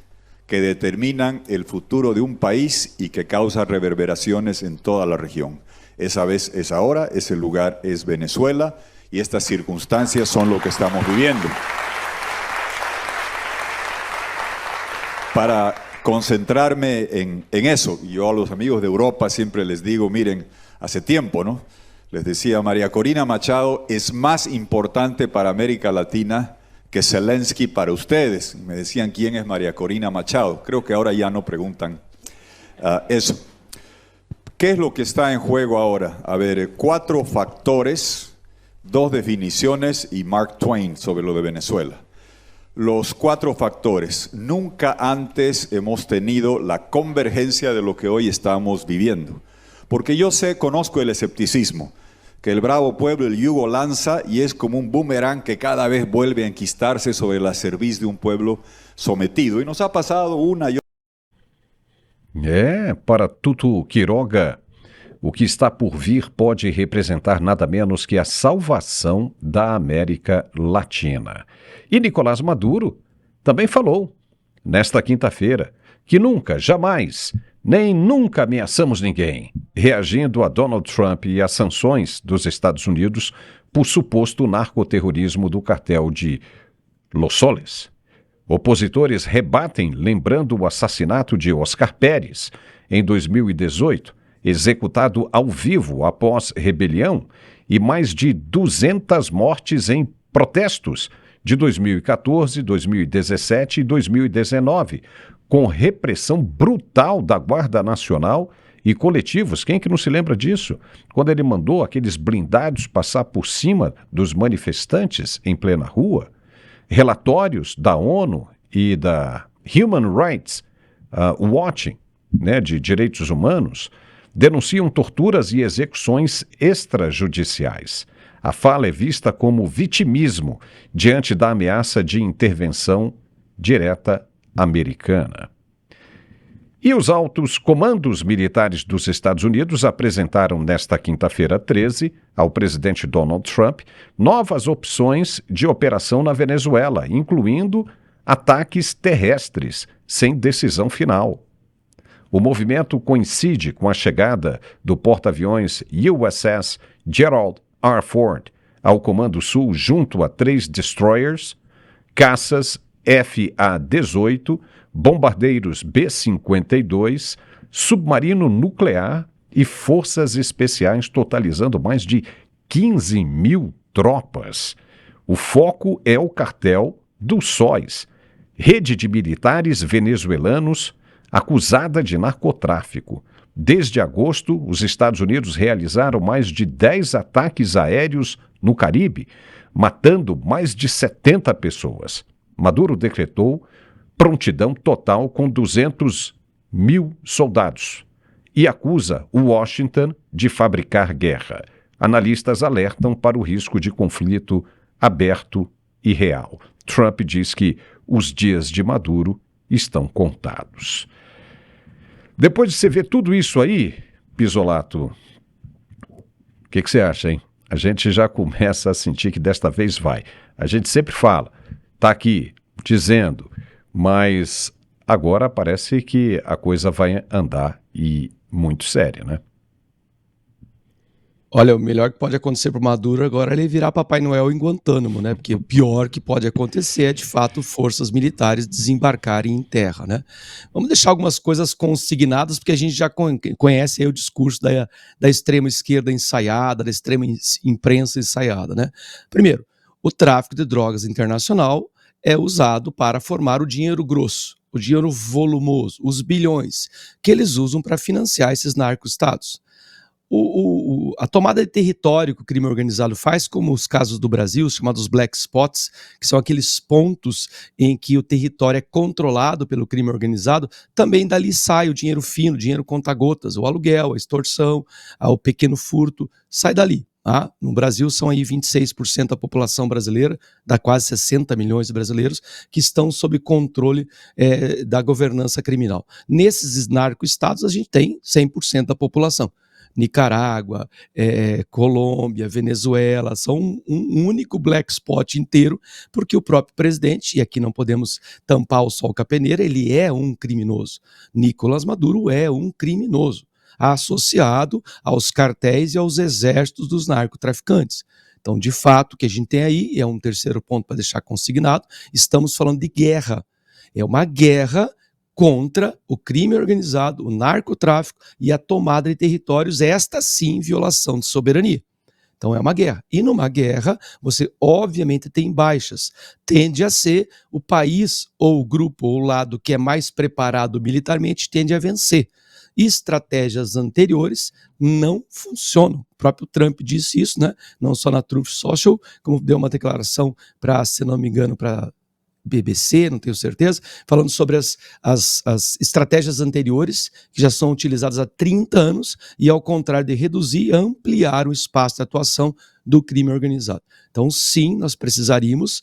que determinan el futuro de un país y que causa reverberaciones en toda la región. Esa vez es ahora, ese lugar es Venezuela y estas circunstancias son lo que estamos viviendo. Para concentrarme en eso, y yo a los amigos de Europa siempre les digo, miren, hace tiempo, ¿no? Les decía, María Corina Machado es más importante para América Latina que Zelensky para ustedes. Me decían, ¿quién es María Corina Machado? Creo que ahora ya no preguntan eso. ¿Qué es lo que está en juego ahora? A ver, 4 factores, 2 definiciones y Mark Twain sobre lo de Venezuela. Los 4 factores. Nunca antes hemos tenido la convergencia de lo que hoy estamos viviendo. Porque yo conozco el escepticismo, que el bravo pueblo el yugo lanza y es como un boomerang que cada vez vuelve a enquistarse sobre la cerviz de un pueblo sometido. Y nos ha pasado una y otra. Para Tutu Quiroga, o que está por vir pode representar nada menos que a salvação da América Latina. E Nicolás Maduro também falou, nesta quinta-feira, que nunca, jamais, nem nunca ameaçamos ninguém, reagindo a Donald Trump e às sanções dos Estados Unidos por suposto narcoterrorismo do cartel de Los Soles. Opositores rebatem lembrando o assassinato de Oscar Pérez, em 2018, executado ao vivo após rebelião, e mais de 200 mortes em protestos de 2014, 2017 e 2019, com repressão brutal da Guarda Nacional e coletivos. Quem que não se lembra disso? Quando ele mandou aqueles blindados passar por cima dos manifestantes em plena rua. Relatórios da ONU e da Human Rights Watch, de direitos humanos, denunciam torturas e execuções extrajudiciais. A fala é vista como vitimismo diante da ameaça de intervenção direta americana. E os altos comandos militares dos Estados Unidos apresentaram nesta quinta-feira 13 ao presidente Donald Trump novas opções de operação na Venezuela, incluindo ataques terrestres sem decisão final. O movimento coincide com a chegada do porta-aviões USS Gerald R. Ford ao Comando Sul junto a 3 destroyers, caças FA-18, bombardeiros B-52, submarino nuclear e forças especiais, totalizando mais de 15 mil tropas. O foco é o cartel dos sóis, rede de militares venezuelanos acusada de narcotráfico. Desde agosto, os Estados Unidos realizaram mais de 10 ataques aéreos no Caribe, matando mais de 70 pessoas. Maduro decretou prontidão total com 200 mil soldados e acusa Washington de fabricar guerra. Analistas alertam para o risco de conflito aberto e real. Trump diz que os dias de Maduro estão contados. Depois de você ver tudo isso aí, Pisolato, o que você acha, hein? a gente já começa a sentir que desta vez vai. A gente sempre fala, está aqui dizendo, mas agora parece que a coisa vai andar e muito séria, né? Olha, o melhor que pode acontecer para o Maduro agora é ele virar Papai Noel em Guantánamo, né? Porque o pior que pode acontecer é, de fato, forças militares desembarcarem em terra, né? Vamos deixar algumas coisas consignadas, porque a gente já conhece aí o discurso da extrema esquerda ensaiada, da extrema imprensa ensaiada, né? Primeiro, o tráfico de drogas internacional é usado para formar o dinheiro grosso, o dinheiro volumoso, os bilhões, que eles usam para financiar esses narco-estados. A tomada de território que o crime organizado faz, como os casos do Brasil, os chamados black spots, que são aqueles pontos em que o território é controlado pelo crime organizado, também dali sai o dinheiro fino, o dinheiro conta-gotas, o aluguel, a extorsão, o pequeno furto, sai dali. Tá? No Brasil são aí 26% da população brasileira, dá quase 60 milhões de brasileiros, que estão sob controle da governança criminal. Nesses narco-estados a gente tem 100% da população. Nicarágua, Colômbia, Venezuela, são um único black spot inteiro, porque o próprio presidente, e aqui não podemos tampar o sol com a peneira, ele é um criminoso. Nicolás Maduro é um criminoso, associado aos cartéis e aos exércitos dos narcotraficantes. Então, de fato, o que a gente tem aí, e é um terceiro ponto para deixar consignado, estamos falando de guerra. É uma guerra contra o crime organizado, o narcotráfico e a tomada de territórios, esta sim violação de soberania. Então é uma guerra. E numa guerra, você obviamente tem baixas. Tende a ser o país ou o grupo ou o lado que é mais preparado militarmente tende a vencer. Estratégias anteriores não funcionam. O próprio Trump disse isso, né? Não só na Truth Social, como deu uma declaração para, se não me engano, para BBC, não tenho certeza, falando sobre as estratégias anteriores, que já são utilizadas há 30 anos, e ao contrário de reduzir, ampliar o espaço de atuação do crime organizado. Então, sim, nós precisaríamos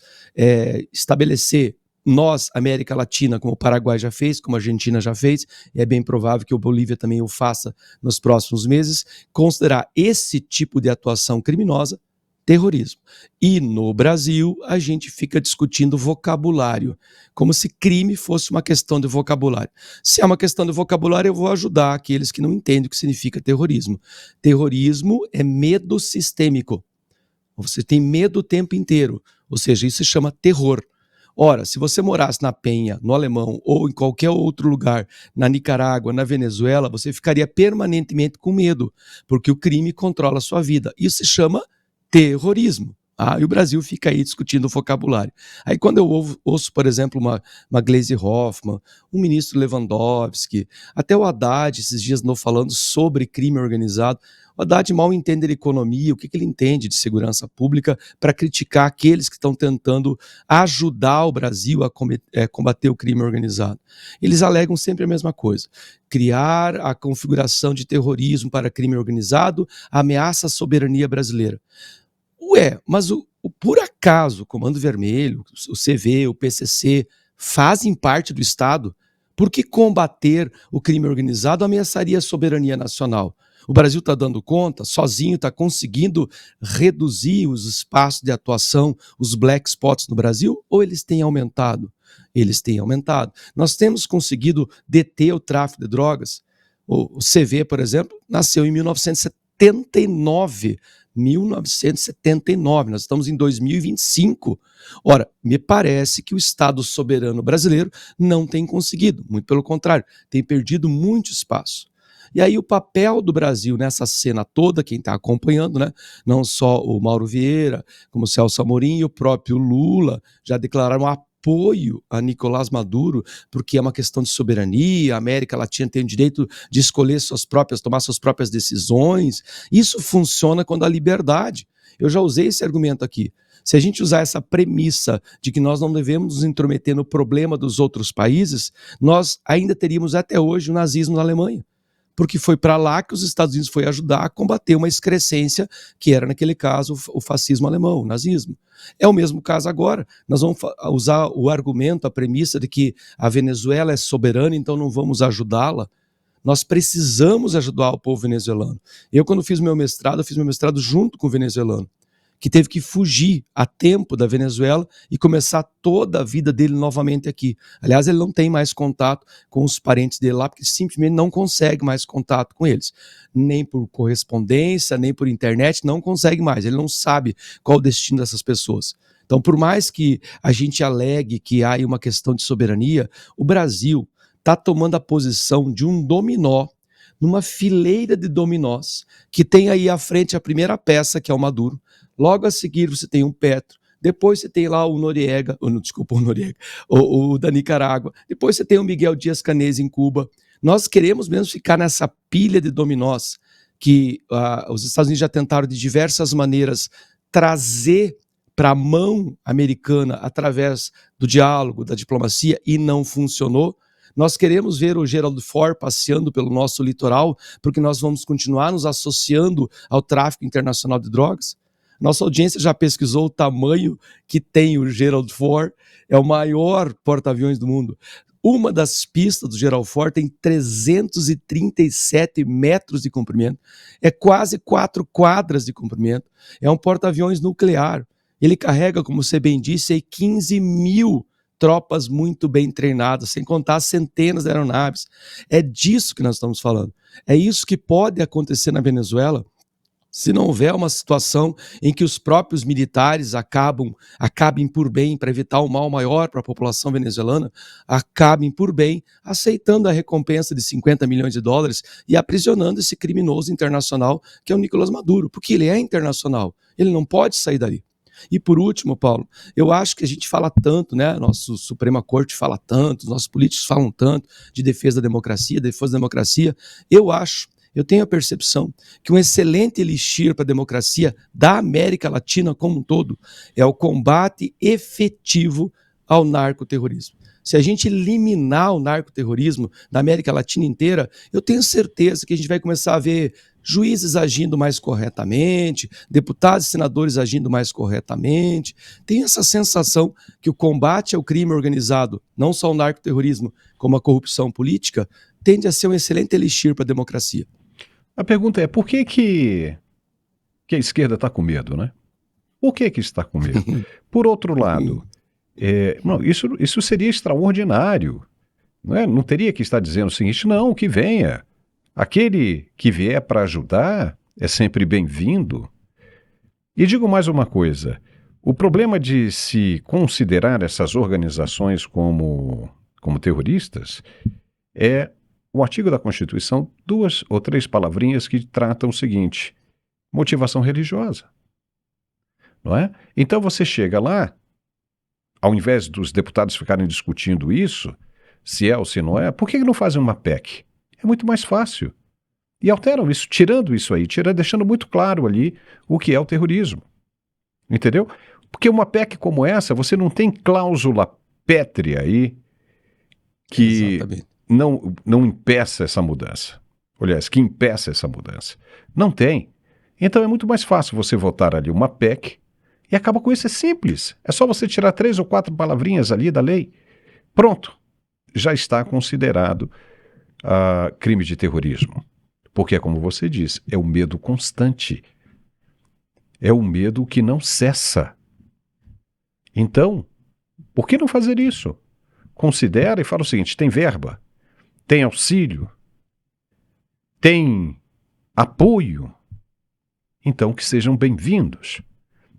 estabelecer, nós, América Latina, como o Paraguai já fez, como a Argentina já fez, e é bem provável que o Bolívia também o faça nos próximos meses, considerar esse tipo de atuação criminosa terrorismo. E no Brasil, a gente fica discutindo vocabulário, como se crime fosse uma questão de vocabulário. Se é uma questão de vocabulário, eu vou ajudar aqueles que não entendem o que significa terrorismo. Terrorismo é medo sistêmico. Você tem medo o tempo inteiro, ou seja, isso se chama terror. Ora, se você morasse na Penha, no Alemão, ou em qualquer outro lugar, na Nicarágua, na Venezuela, você ficaria permanentemente com medo, porque o crime controla a sua vida. Isso se chama terrorismo. E o Brasil fica aí discutindo o vocabulário. Aí quando eu ouço, por exemplo, uma Gleisi Hoffmann, um ministro Lewandowski, até o Haddad, esses dias andou falando sobre crime organizado, o Haddad mal entende de economia, o que ele entende de segurança pública para criticar aqueles que estão tentando ajudar o Brasil a combater o crime organizado. Eles alegam sempre a mesma coisa: criar a configuração de terrorismo para crime organizado ameaça a soberania brasileira. Mas por acaso o Comando Vermelho, o CV, o PCC fazem parte do Estado? Por que combater o crime organizado ameaçaria a soberania nacional? O Brasil está dando conta, sozinho está conseguindo reduzir os espaços de atuação, os black spots no Brasil, ou eles têm aumentado? Eles têm aumentado. Nós temos conseguido deter o tráfico de drogas. O CV, por exemplo, nasceu em 1979. 1979, nós estamos em 2025. Ora, me parece que o Estado soberano brasileiro não tem conseguido, muito pelo contrário, tem perdido muito espaço. E aí o papel do Brasil nessa cena toda, quem está acompanhando, né? Não só o Mauro Vieira, como o Celso Amorim e o próprio Lula já declararam apoio a Nicolás Maduro, porque é uma questão de soberania, a América Latina tem o direito de escolher tomar suas próprias decisões. Isso funciona quando há liberdade. Eu já usei esse argumento aqui. Se a gente usar essa premissa de que nós não devemos nos intrometer no problema dos outros países, nós ainda teríamos até hoje o nazismo na Alemanha, porque foi para lá que os Estados Unidos foi ajudar a combater uma excrescência que era, naquele caso, o fascismo alemão, o nazismo. É o mesmo caso agora. Nós vamos usar o argumento, a premissa de que a Venezuela é soberana, então não vamos ajudá-la. Nós precisamos ajudar o povo venezuelano. Eu, quando fiz meu mestrado junto com o venezuelano, que teve que fugir a tempo da Venezuela e começar toda a vida dele novamente aqui. Aliás, ele não tem mais contato com os parentes dele lá, porque simplesmente não consegue mais contato com eles. Nem por correspondência, nem por internet, não consegue mais. Ele não sabe qual o destino dessas pessoas. Então, por mais que a gente alegue que há uma questão de soberania, o Brasil está tomando a posição de um dominó, numa fileira de dominós, que tem aí à frente a primeira peça, que é o Maduro. Logo a seguir você tem um Petro, depois você tem lá o Noriega, o da Nicarágua, depois você tem o Miguel Díaz-Canel em Cuba. Nós queremos mesmo ficar nessa pilha de dominós que os Estados Unidos já tentaram de diversas maneiras trazer para a mão americana através do diálogo, da diplomacia, e não funcionou. Nós queremos ver o Gerald Ford passeando pelo nosso litoral, porque nós vamos continuar nos associando ao tráfico internacional de drogas. Nossa audiência já pesquisou o tamanho que tem o Gerald Ford, é o maior porta-aviões do mundo. Uma das pistas do Gerald Ford tem 337 metros de comprimento, é quase 4 quadras de comprimento, é um porta-aviões nuclear. Ele carrega, como você bem disse, aí 15 mil tropas muito bem treinadas, sem contar centenas de aeronaves. É disso que nós estamos falando. É isso que pode acontecer na Venezuela se não houver uma situação em que os próprios militares acabem por bem, para evitar um mal maior para a população venezuelana, acabem por bem aceitando a recompensa de 50 milhões de dólares e aprisionando esse criminoso internacional que é o Nicolás Maduro, porque ele é internacional, ele não pode sair dali. E por último, Paulo, eu acho que a gente fala tanto, né? Nosso Suprema Corte fala tanto, os nossos políticos falam tanto de defesa da democracia, eu tenho a percepção que um excelente elixir para a democracia da América Latina como um todo é o combate efetivo ao narcoterrorismo. Se a gente eliminar o narcoterrorismo da América Latina inteira, eu tenho certeza que a gente vai começar a ver juízes agindo mais corretamente, deputados e senadores agindo mais corretamente. Tenho essa sensação que o combate ao crime organizado, não só o narcoterrorismo, como a corrupção política, tende a ser um excelente elixir para a democracia. A pergunta é, por que a esquerda está com medo, né? Por que está com medo? Por outro lado, isso seria extraordinário. Não é? Não teria que estar dizendo o seguinte, não, que venha. Aquele que vier para ajudar é sempre bem-vindo. E digo mais uma coisa, o problema de se considerar essas organizações como terroristas é o artigo da Constituição, 2 ou 3 palavrinhas que tratam o seguinte, motivação religiosa. Não é? Então você chega lá, ao invés dos deputados ficarem discutindo isso, se é ou se não é, por que não fazem uma PEC? É muito mais fácil. E alteram isso, tirando isso aí, deixando muito claro ali o que é o terrorismo. Entendeu? Porque uma PEC como essa, você não tem cláusula pétrea aí que não impeça essa mudança. Aliás, que impeça essa mudança. Não tem. Então é muito mais fácil você votar ali uma PEC e acaba com isso, é simples. É só você tirar 3 ou 4 palavrinhas ali da lei. Pronto. Já está considerado crime de terrorismo. Porque, como você diz, é o medo constante. É o medo que não cessa. Então, por que não fazer isso? Considera e fala o seguinte, tem verba, tem auxílio, tem apoio. Então, que sejam bem-vindos.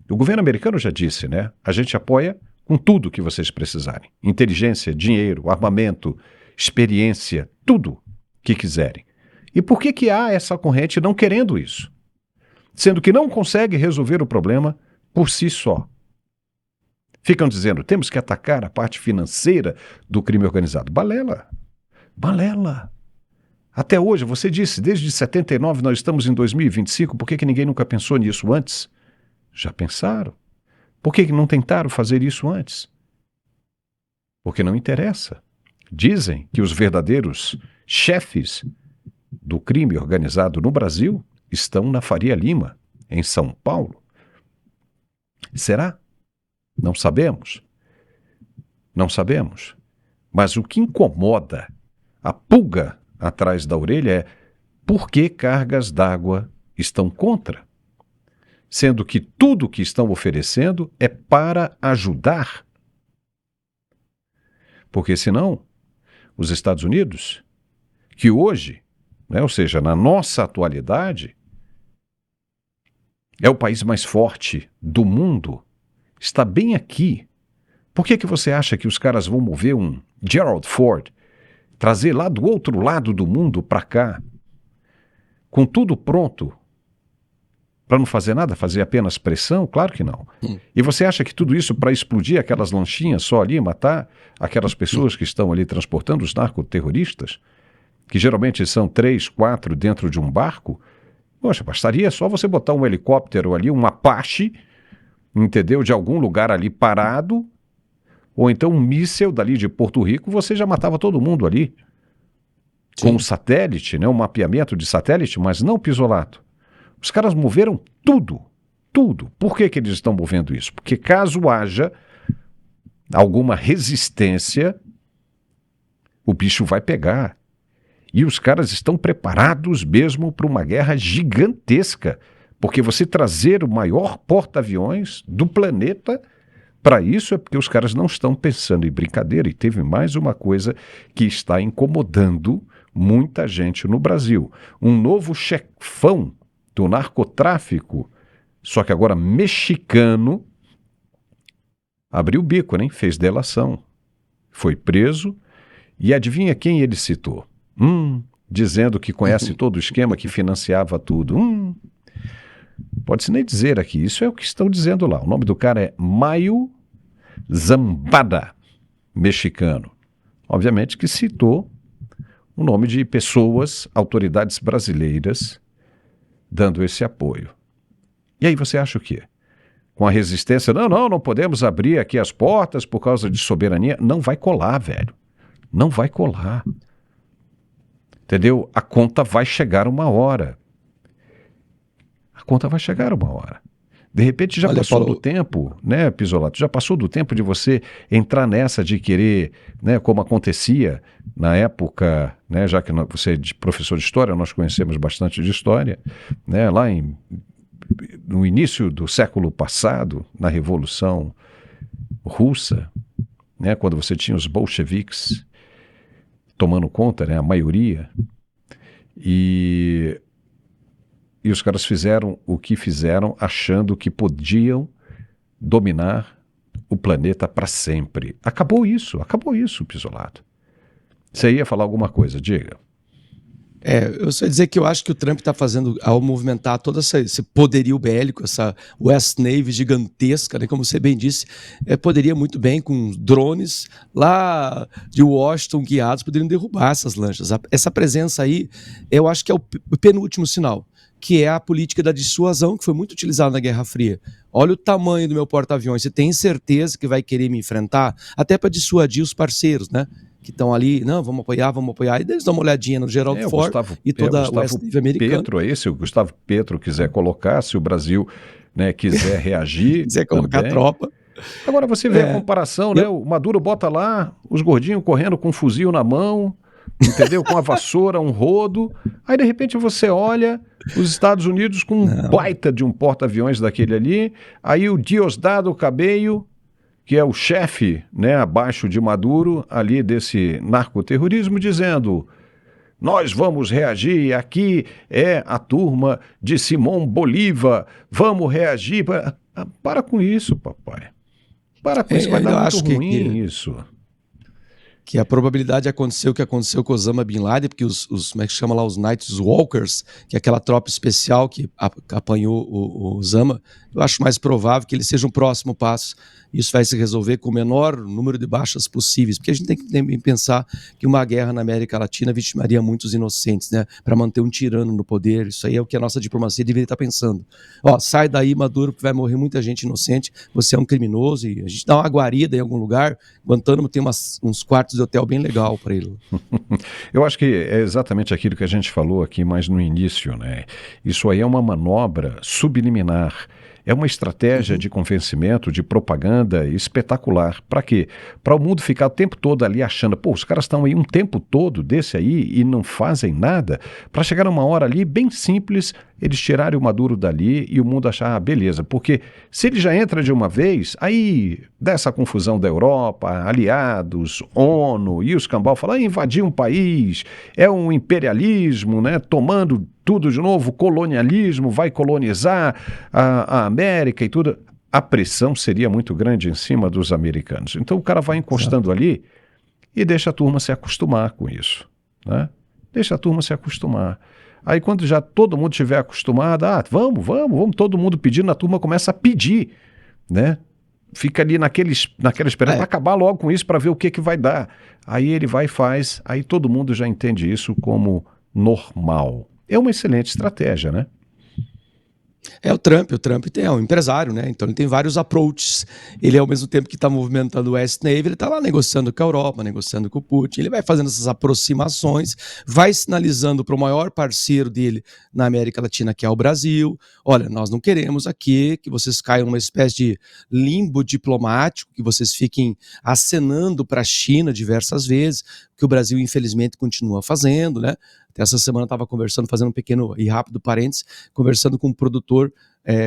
O governo americano já disse, né? A gente apoia com tudo que vocês precisarem. Inteligência, dinheiro, armamento, experiência, tudo que quiserem. E por que há essa corrente não querendo isso? Sendo que não consegue resolver o problema por si só. Ficam dizendo, temos que atacar a parte financeira do crime organizado. Balela. Balela. Até hoje, você disse, desde 79 nós estamos em 2025, por que ninguém nunca pensou nisso antes? Já pensaram. Por que não tentaram fazer isso antes? Porque não interessa. Dizem que os verdadeiros chefes do crime organizado no Brasil estão na Faria Lima, em São Paulo. Será? Não sabemos. Não sabemos. Mas o que incomoda, a pulga atrás da orelha é: por que cargas d'água estão contra? Sendo que tudo que estão oferecendo é para ajudar. Porque senão, os Estados Unidos, que hoje, né, ou seja, na nossa atualidade, é o país mais forte do mundo, está bem aqui. Por que você acha que os caras vão mover um Gerald Ford, trazer lá do outro lado do mundo para cá, com tudo pronto, para não fazer nada, fazer apenas pressão? Claro que não. E você acha que tudo isso para explodir aquelas lanchinhas só ali, matar aquelas pessoas que estão ali transportando os narcoterroristas, que geralmente são 3, 4 dentro de um barco? Poxa, bastaria só você botar um helicóptero ali, um Apache, entendeu, de algum lugar ali parado, ou então um míssel dali de Porto Rico, você já matava todo mundo ali. Sim. Com um satélite, né, um mapeamento de satélite, mas não Pisolato. Os caras moveram tudo, tudo. Por que eles estão movendo isso? Porque caso haja alguma resistência, o bicho vai pegar. E os caras estão preparados mesmo para uma guerra gigantesca, porque você trazer o maior porta-aviões do planeta para isso é porque os caras não estão pensando em brincadeira. E teve mais uma coisa que está incomodando muita gente no Brasil. Um novo chefão do narcotráfico, só que agora mexicano, abriu o bico, né? Fez delação. Foi preso e adivinha quem ele citou? Dizendo que conhece todo o esquema, que financiava tudo. Pode-se nem dizer aqui, isso é o que estão dizendo lá. O nome do cara é Mayo Zambada, mexicano. Obviamente que citou o nome de pessoas, autoridades brasileiras, dando esse apoio. E aí você acha o quê? Com a resistência, não podemos abrir aqui as portas por causa de soberania. Não vai colar, velho. Não vai colar. Entendeu? A conta vai chegar uma hora. A conta vai chegar uma hora. De repente já passou do tempo, né, Pisolato? Já passou do tempo de você entrar nessa de querer, né, como acontecia na época, né, já que você é professor de história, nós conhecemos bastante de história, né, lá no início do século passado, na Revolução Russa, né, quando você tinha os bolcheviques tomando conta, né, a maioria, e os caras fizeram o que fizeram achando que podiam dominar o planeta para sempre. Acabou isso, Pisolato. Você ia falar alguma coisa, diga. Eu só ia dizer que eu acho que o Trump está fazendo, ao movimentar todo esse poderio bélico, essa West Navy gigantesca, né, como você bem disse, poderia muito bem, com drones lá de Washington guiados, poderiam derrubar essas lanchas. Essa presença aí, eu acho que é o penúltimo sinal, que é a política da dissuasão, que foi muito utilizada na Guerra Fria. Olha o tamanho do meu porta-aviões, você tem certeza que vai querer me enfrentar? Até para dissuadir os parceiros, né? Que estão ali, não, vamos apoiar, e eles dão uma olhadinha no Gerald Ford e toda a West Navy americana. Se o Gustavo Petro quiser colocar, se o Brasil, né, quiser reagir... quiser colocar também. Tropa. Agora você vê a comparação, né? O Maduro bota lá os gordinhos correndo com um fuzil na mão, entendeu? Com a vassoura, um rodo. Aí, de repente, você olha os Estados Unidos com um baita de um porta-aviões daquele ali. Aí o Diosdado Cabello, que é o chefe, né, abaixo de Maduro, ali desse narcoterrorismo, dizendo: nós vamos reagir, aqui é a turma de Simão Bolívar, vamos reagir. Para com isso, papai. Para com isso, vai dar muito ruim isso. Que a probabilidade de acontecer o que aconteceu com Osama Bin Laden, porque os como é que chama lá, os Night Walkers, que é aquela tropa especial que apanhou o Osama, eu acho mais provável que ele seja um próximo passo. Isso vai se resolver com o menor número de baixas possíveis, porque a gente tem que também pensar que uma guerra na América Latina vitimaria muitos inocentes, né, para manter um tirano no poder. Isso aí é o que a nossa diplomacia deveria estar pensando. Sai daí, Maduro, vai morrer muita gente inocente, você é um criminoso, e a gente dá uma guarida em algum lugar. Guantánamo tem uns quartos de hotel bem legal para ele. Eu acho que é exatamente aquilo que a gente falou aqui mais no início, né? Isso aí é uma manobra subliminar. É uma estratégia de convencimento, de propaganda espetacular. Para quê? Para o mundo ficar o tempo todo ali achando, pô, os caras estão aí um tempo todo desse aí e não fazem nada, para chegar numa hora ali bem simples, eles tirarem o Maduro dali e o mundo achar, ah, beleza, porque se ele já entra de uma vez, aí dessa confusão da Europa, aliados, ONU e os cambal falam, invadir um país, é um imperialismo, né, tomando tudo de novo, colonialismo, vai colonizar a América e tudo. A pressão seria muito grande em cima dos americanos. Então o cara vai encostando ali e deixa a turma se acostumar com isso, né? Deixa a turma se acostumar. Aí quando já todo mundo estiver acostumado, vamos, todo mundo pedindo, a turma começa a pedir, né? Fica ali naquela esperança para acabar logo com isso, para ver o que vai dar. Aí ele vai e faz, aí todo mundo já entende isso como normal. É uma excelente estratégia, né? O Trump é um empresário, né? Então ele tem vários approaches. Ele, ao mesmo tempo que está movimentando o West Navy, ele está lá negociando com a Europa, negociando com o Putin. Ele vai fazendo essas aproximações, vai sinalizando para o maior parceiro dele na América Latina, que é o Brasil. Olha, nós não queremos aqui que vocês caiam numa espécie de limbo diplomático, que vocês fiquem acenando para a China diversas vezes, que o Brasil, infelizmente, continua fazendo, né? Até essa semana eu estava conversando, fazendo um pequeno e rápido parênteses, conversando com um produtor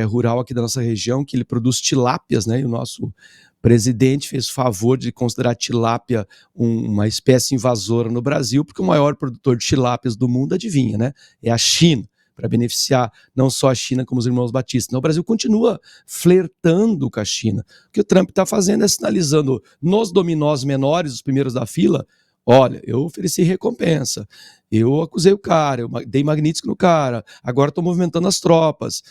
rural aqui da nossa região, que ele produz tilápias, né? E o nosso presidente fez favor de considerar a tilápia uma espécie invasora no Brasil, porque o maior produtor de tilápias do mundo, adivinha, né? É a China, para beneficiar não só a China como os irmãos batistas. Então, o Brasil continua flertando com a China. O que o Trump está fazendo é sinalizando nos dominós menores, os primeiros da fila, olha, eu ofereci recompensa, eu acusei o cara, eu dei Magnitsky no cara, agora estou movimentando as tropas.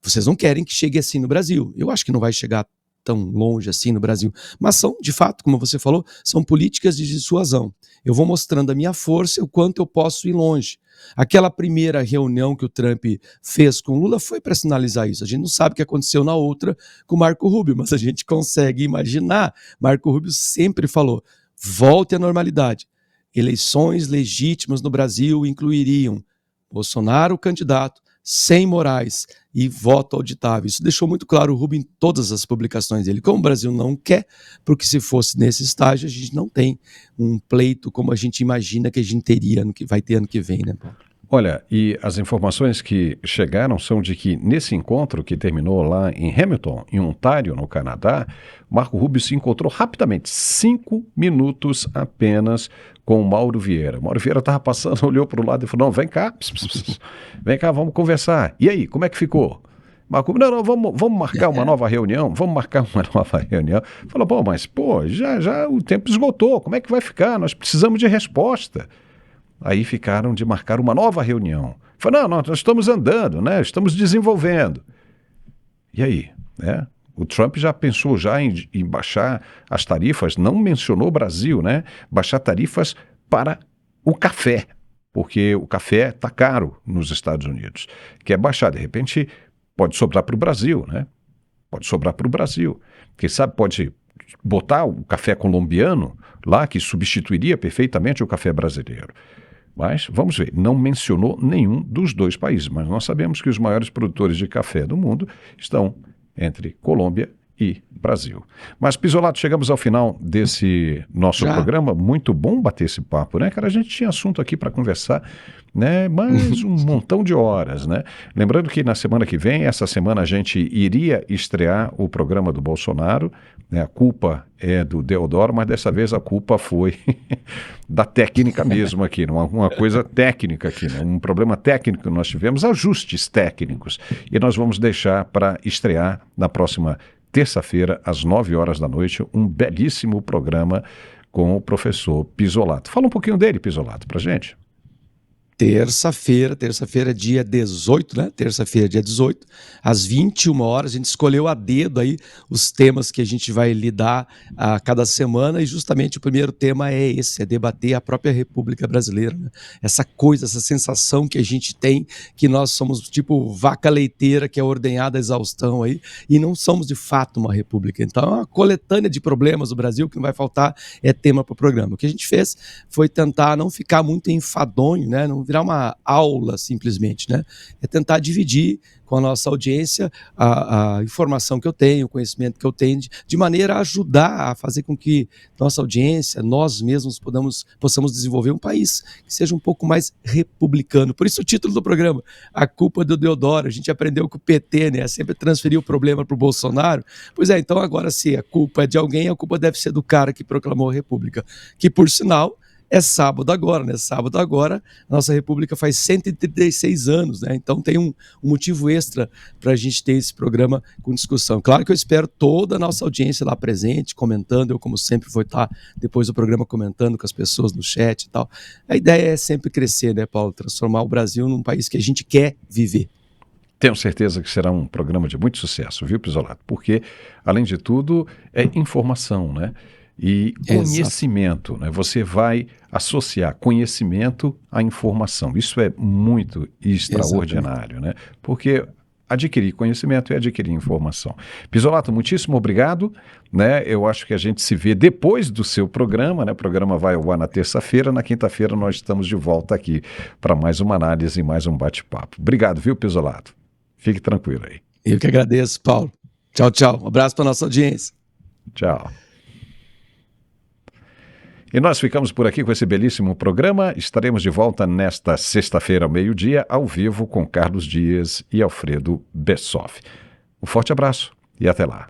Vocês não querem que chegue assim no Brasil. Eu acho que não vai chegar tão longe assim no Brasil. Mas são, de fato, como você falou, são políticas de dissuasão. Eu vou mostrando a minha força e o quanto eu posso ir longe. Aquela primeira reunião que o Trump fez com o Lula foi para sinalizar isso. A gente não sabe o que aconteceu na outra com o Marco Rubio, mas a gente consegue imaginar. Marco Rubio sempre falou, volte à normalidade. Eleições legítimas no Brasil incluiriam Bolsonaro, candidato, sem Moraes e voto auditável. Isso deixou muito claro o Rubio em todas as publicações dele. Como o Brasil não quer, porque se fosse nesse estágio, a gente não tem um pleito como a gente imagina que a gente teria, que vai ter ano que vem, né, Paulo? Olha, e as informações que chegaram são de que nesse encontro que terminou lá em Hamilton, em Ontário, no Canadá, Marco Rubio se encontrou rapidamente, 5 minutos apenas, com o Mauro Vieira. Mauro Vieira estava passando, olhou para o lado e falou, não, vem cá, vem cá, vamos conversar. E aí, como é que ficou? Marco Rubio, não, vamos marcar uma nova reunião, Falou, mas já o tempo esgotou, como é que vai ficar? Nós precisamos de resposta. Aí ficaram de marcar uma nova reunião. Falei, não, nós estamos andando, né? Estamos desenvolvendo. E aí, né? O Trump já pensou em baixar as tarifas, não mencionou o Brasil, né? Baixar tarifas para o café, porque o café está caro nos Estados Unidos. Quer baixar, de repente, pode sobrar para o Brasil, né? Pode sobrar para o Brasil. Quem sabe pode botar o café colombiano lá, que substituiria perfeitamente o café brasileiro. Mas, vamos ver, não mencionou nenhum dos dois países, mas nós sabemos que os maiores produtores de café do mundo estão entre Colômbia e Brasil. Mas, Pizzolato, chegamos ao final desse nosso programa. Muito bom bater esse papo, né, cara? A gente tinha assunto aqui para conversar, né? Mais um montão de horas, né? Lembrando que na semana que vem, essa semana a gente iria estrear o programa do Bolsonaro, né? A culpa é do Deodoro, mas dessa vez a culpa foi da técnica mesmo aqui, uma coisa técnica aqui, né? Um problema técnico que nós tivemos, ajustes técnicos, e nós vamos deixar para estrear na próxima terça-feira, às 9 horas da noite, um belíssimo programa com o professor Pizzolato. Fala um pouquinho dele, Pizzolato, pra gente. Terça-feira, dia 18, né? Terça-feira, dia 18, às 21 horas, a gente escolheu a dedo aí os temas que a gente vai lidar a cada semana, e justamente o primeiro tema é esse, é debater a própria República Brasileira, né? Essa coisa, essa sensação que a gente tem, que nós somos tipo vaca leiteira que é ordenhada à exaustão aí, e não somos de fato uma república. Então é uma coletânea de problemas do Brasil que não vai faltar, é tema para o programa. O que a gente fez foi tentar não ficar muito enfadonho, né? Não virar uma aula simplesmente, né? É tentar dividir com a nossa audiência a informação que eu tenho, o conhecimento que eu tenho, de maneira a ajudar a fazer com que nossa audiência, nós mesmos possamos desenvolver um país que seja um pouco mais republicano. Por isso o título do programa, A Culpa do Deodoro. A gente aprendeu com o PT, né? Sempre transferiu o problema para o Bolsonaro. Pois é, então agora se a culpa é de alguém, a culpa deve ser do cara que proclamou a República, que por sinal é sábado agora, né? Sábado agora, a nossa República faz 136 anos, né? Então tem um motivo extra para a gente ter esse programa com discussão. Claro que eu espero toda a nossa audiência lá presente, comentando. Eu, como sempre, vou estar depois do programa comentando com as pessoas no chat e tal. A ideia é sempre crescer, né, Paulo? Transformar o Brasil num país que a gente quer viver. Tenho certeza que será um programa de muito sucesso, viu, Pizzolato? Porque, além de tudo, é informação, né? E conhecimento, né? Você vai associar conhecimento à informação. Isso é muito extraordinário, né? Porque adquirir conhecimento é adquirir informação. Pizzolato, muitíssimo obrigado, né? Eu acho que a gente se vê depois do seu programa, né? O programa vai ao ar na terça-feira, na quinta-feira nós estamos de volta aqui para mais uma análise e mais um bate-papo. Obrigado, viu, Pizzolato? Fique tranquilo aí. Eu que agradeço, Paulo. Tchau, tchau. Um abraço para nossa audiência. Tchau. E nós ficamos por aqui com esse belíssimo programa. Estaremos de volta nesta sexta-feira ao meio-dia, ao vivo com Carlos Dias e Alfredo Bessoff. Um forte abraço e até lá.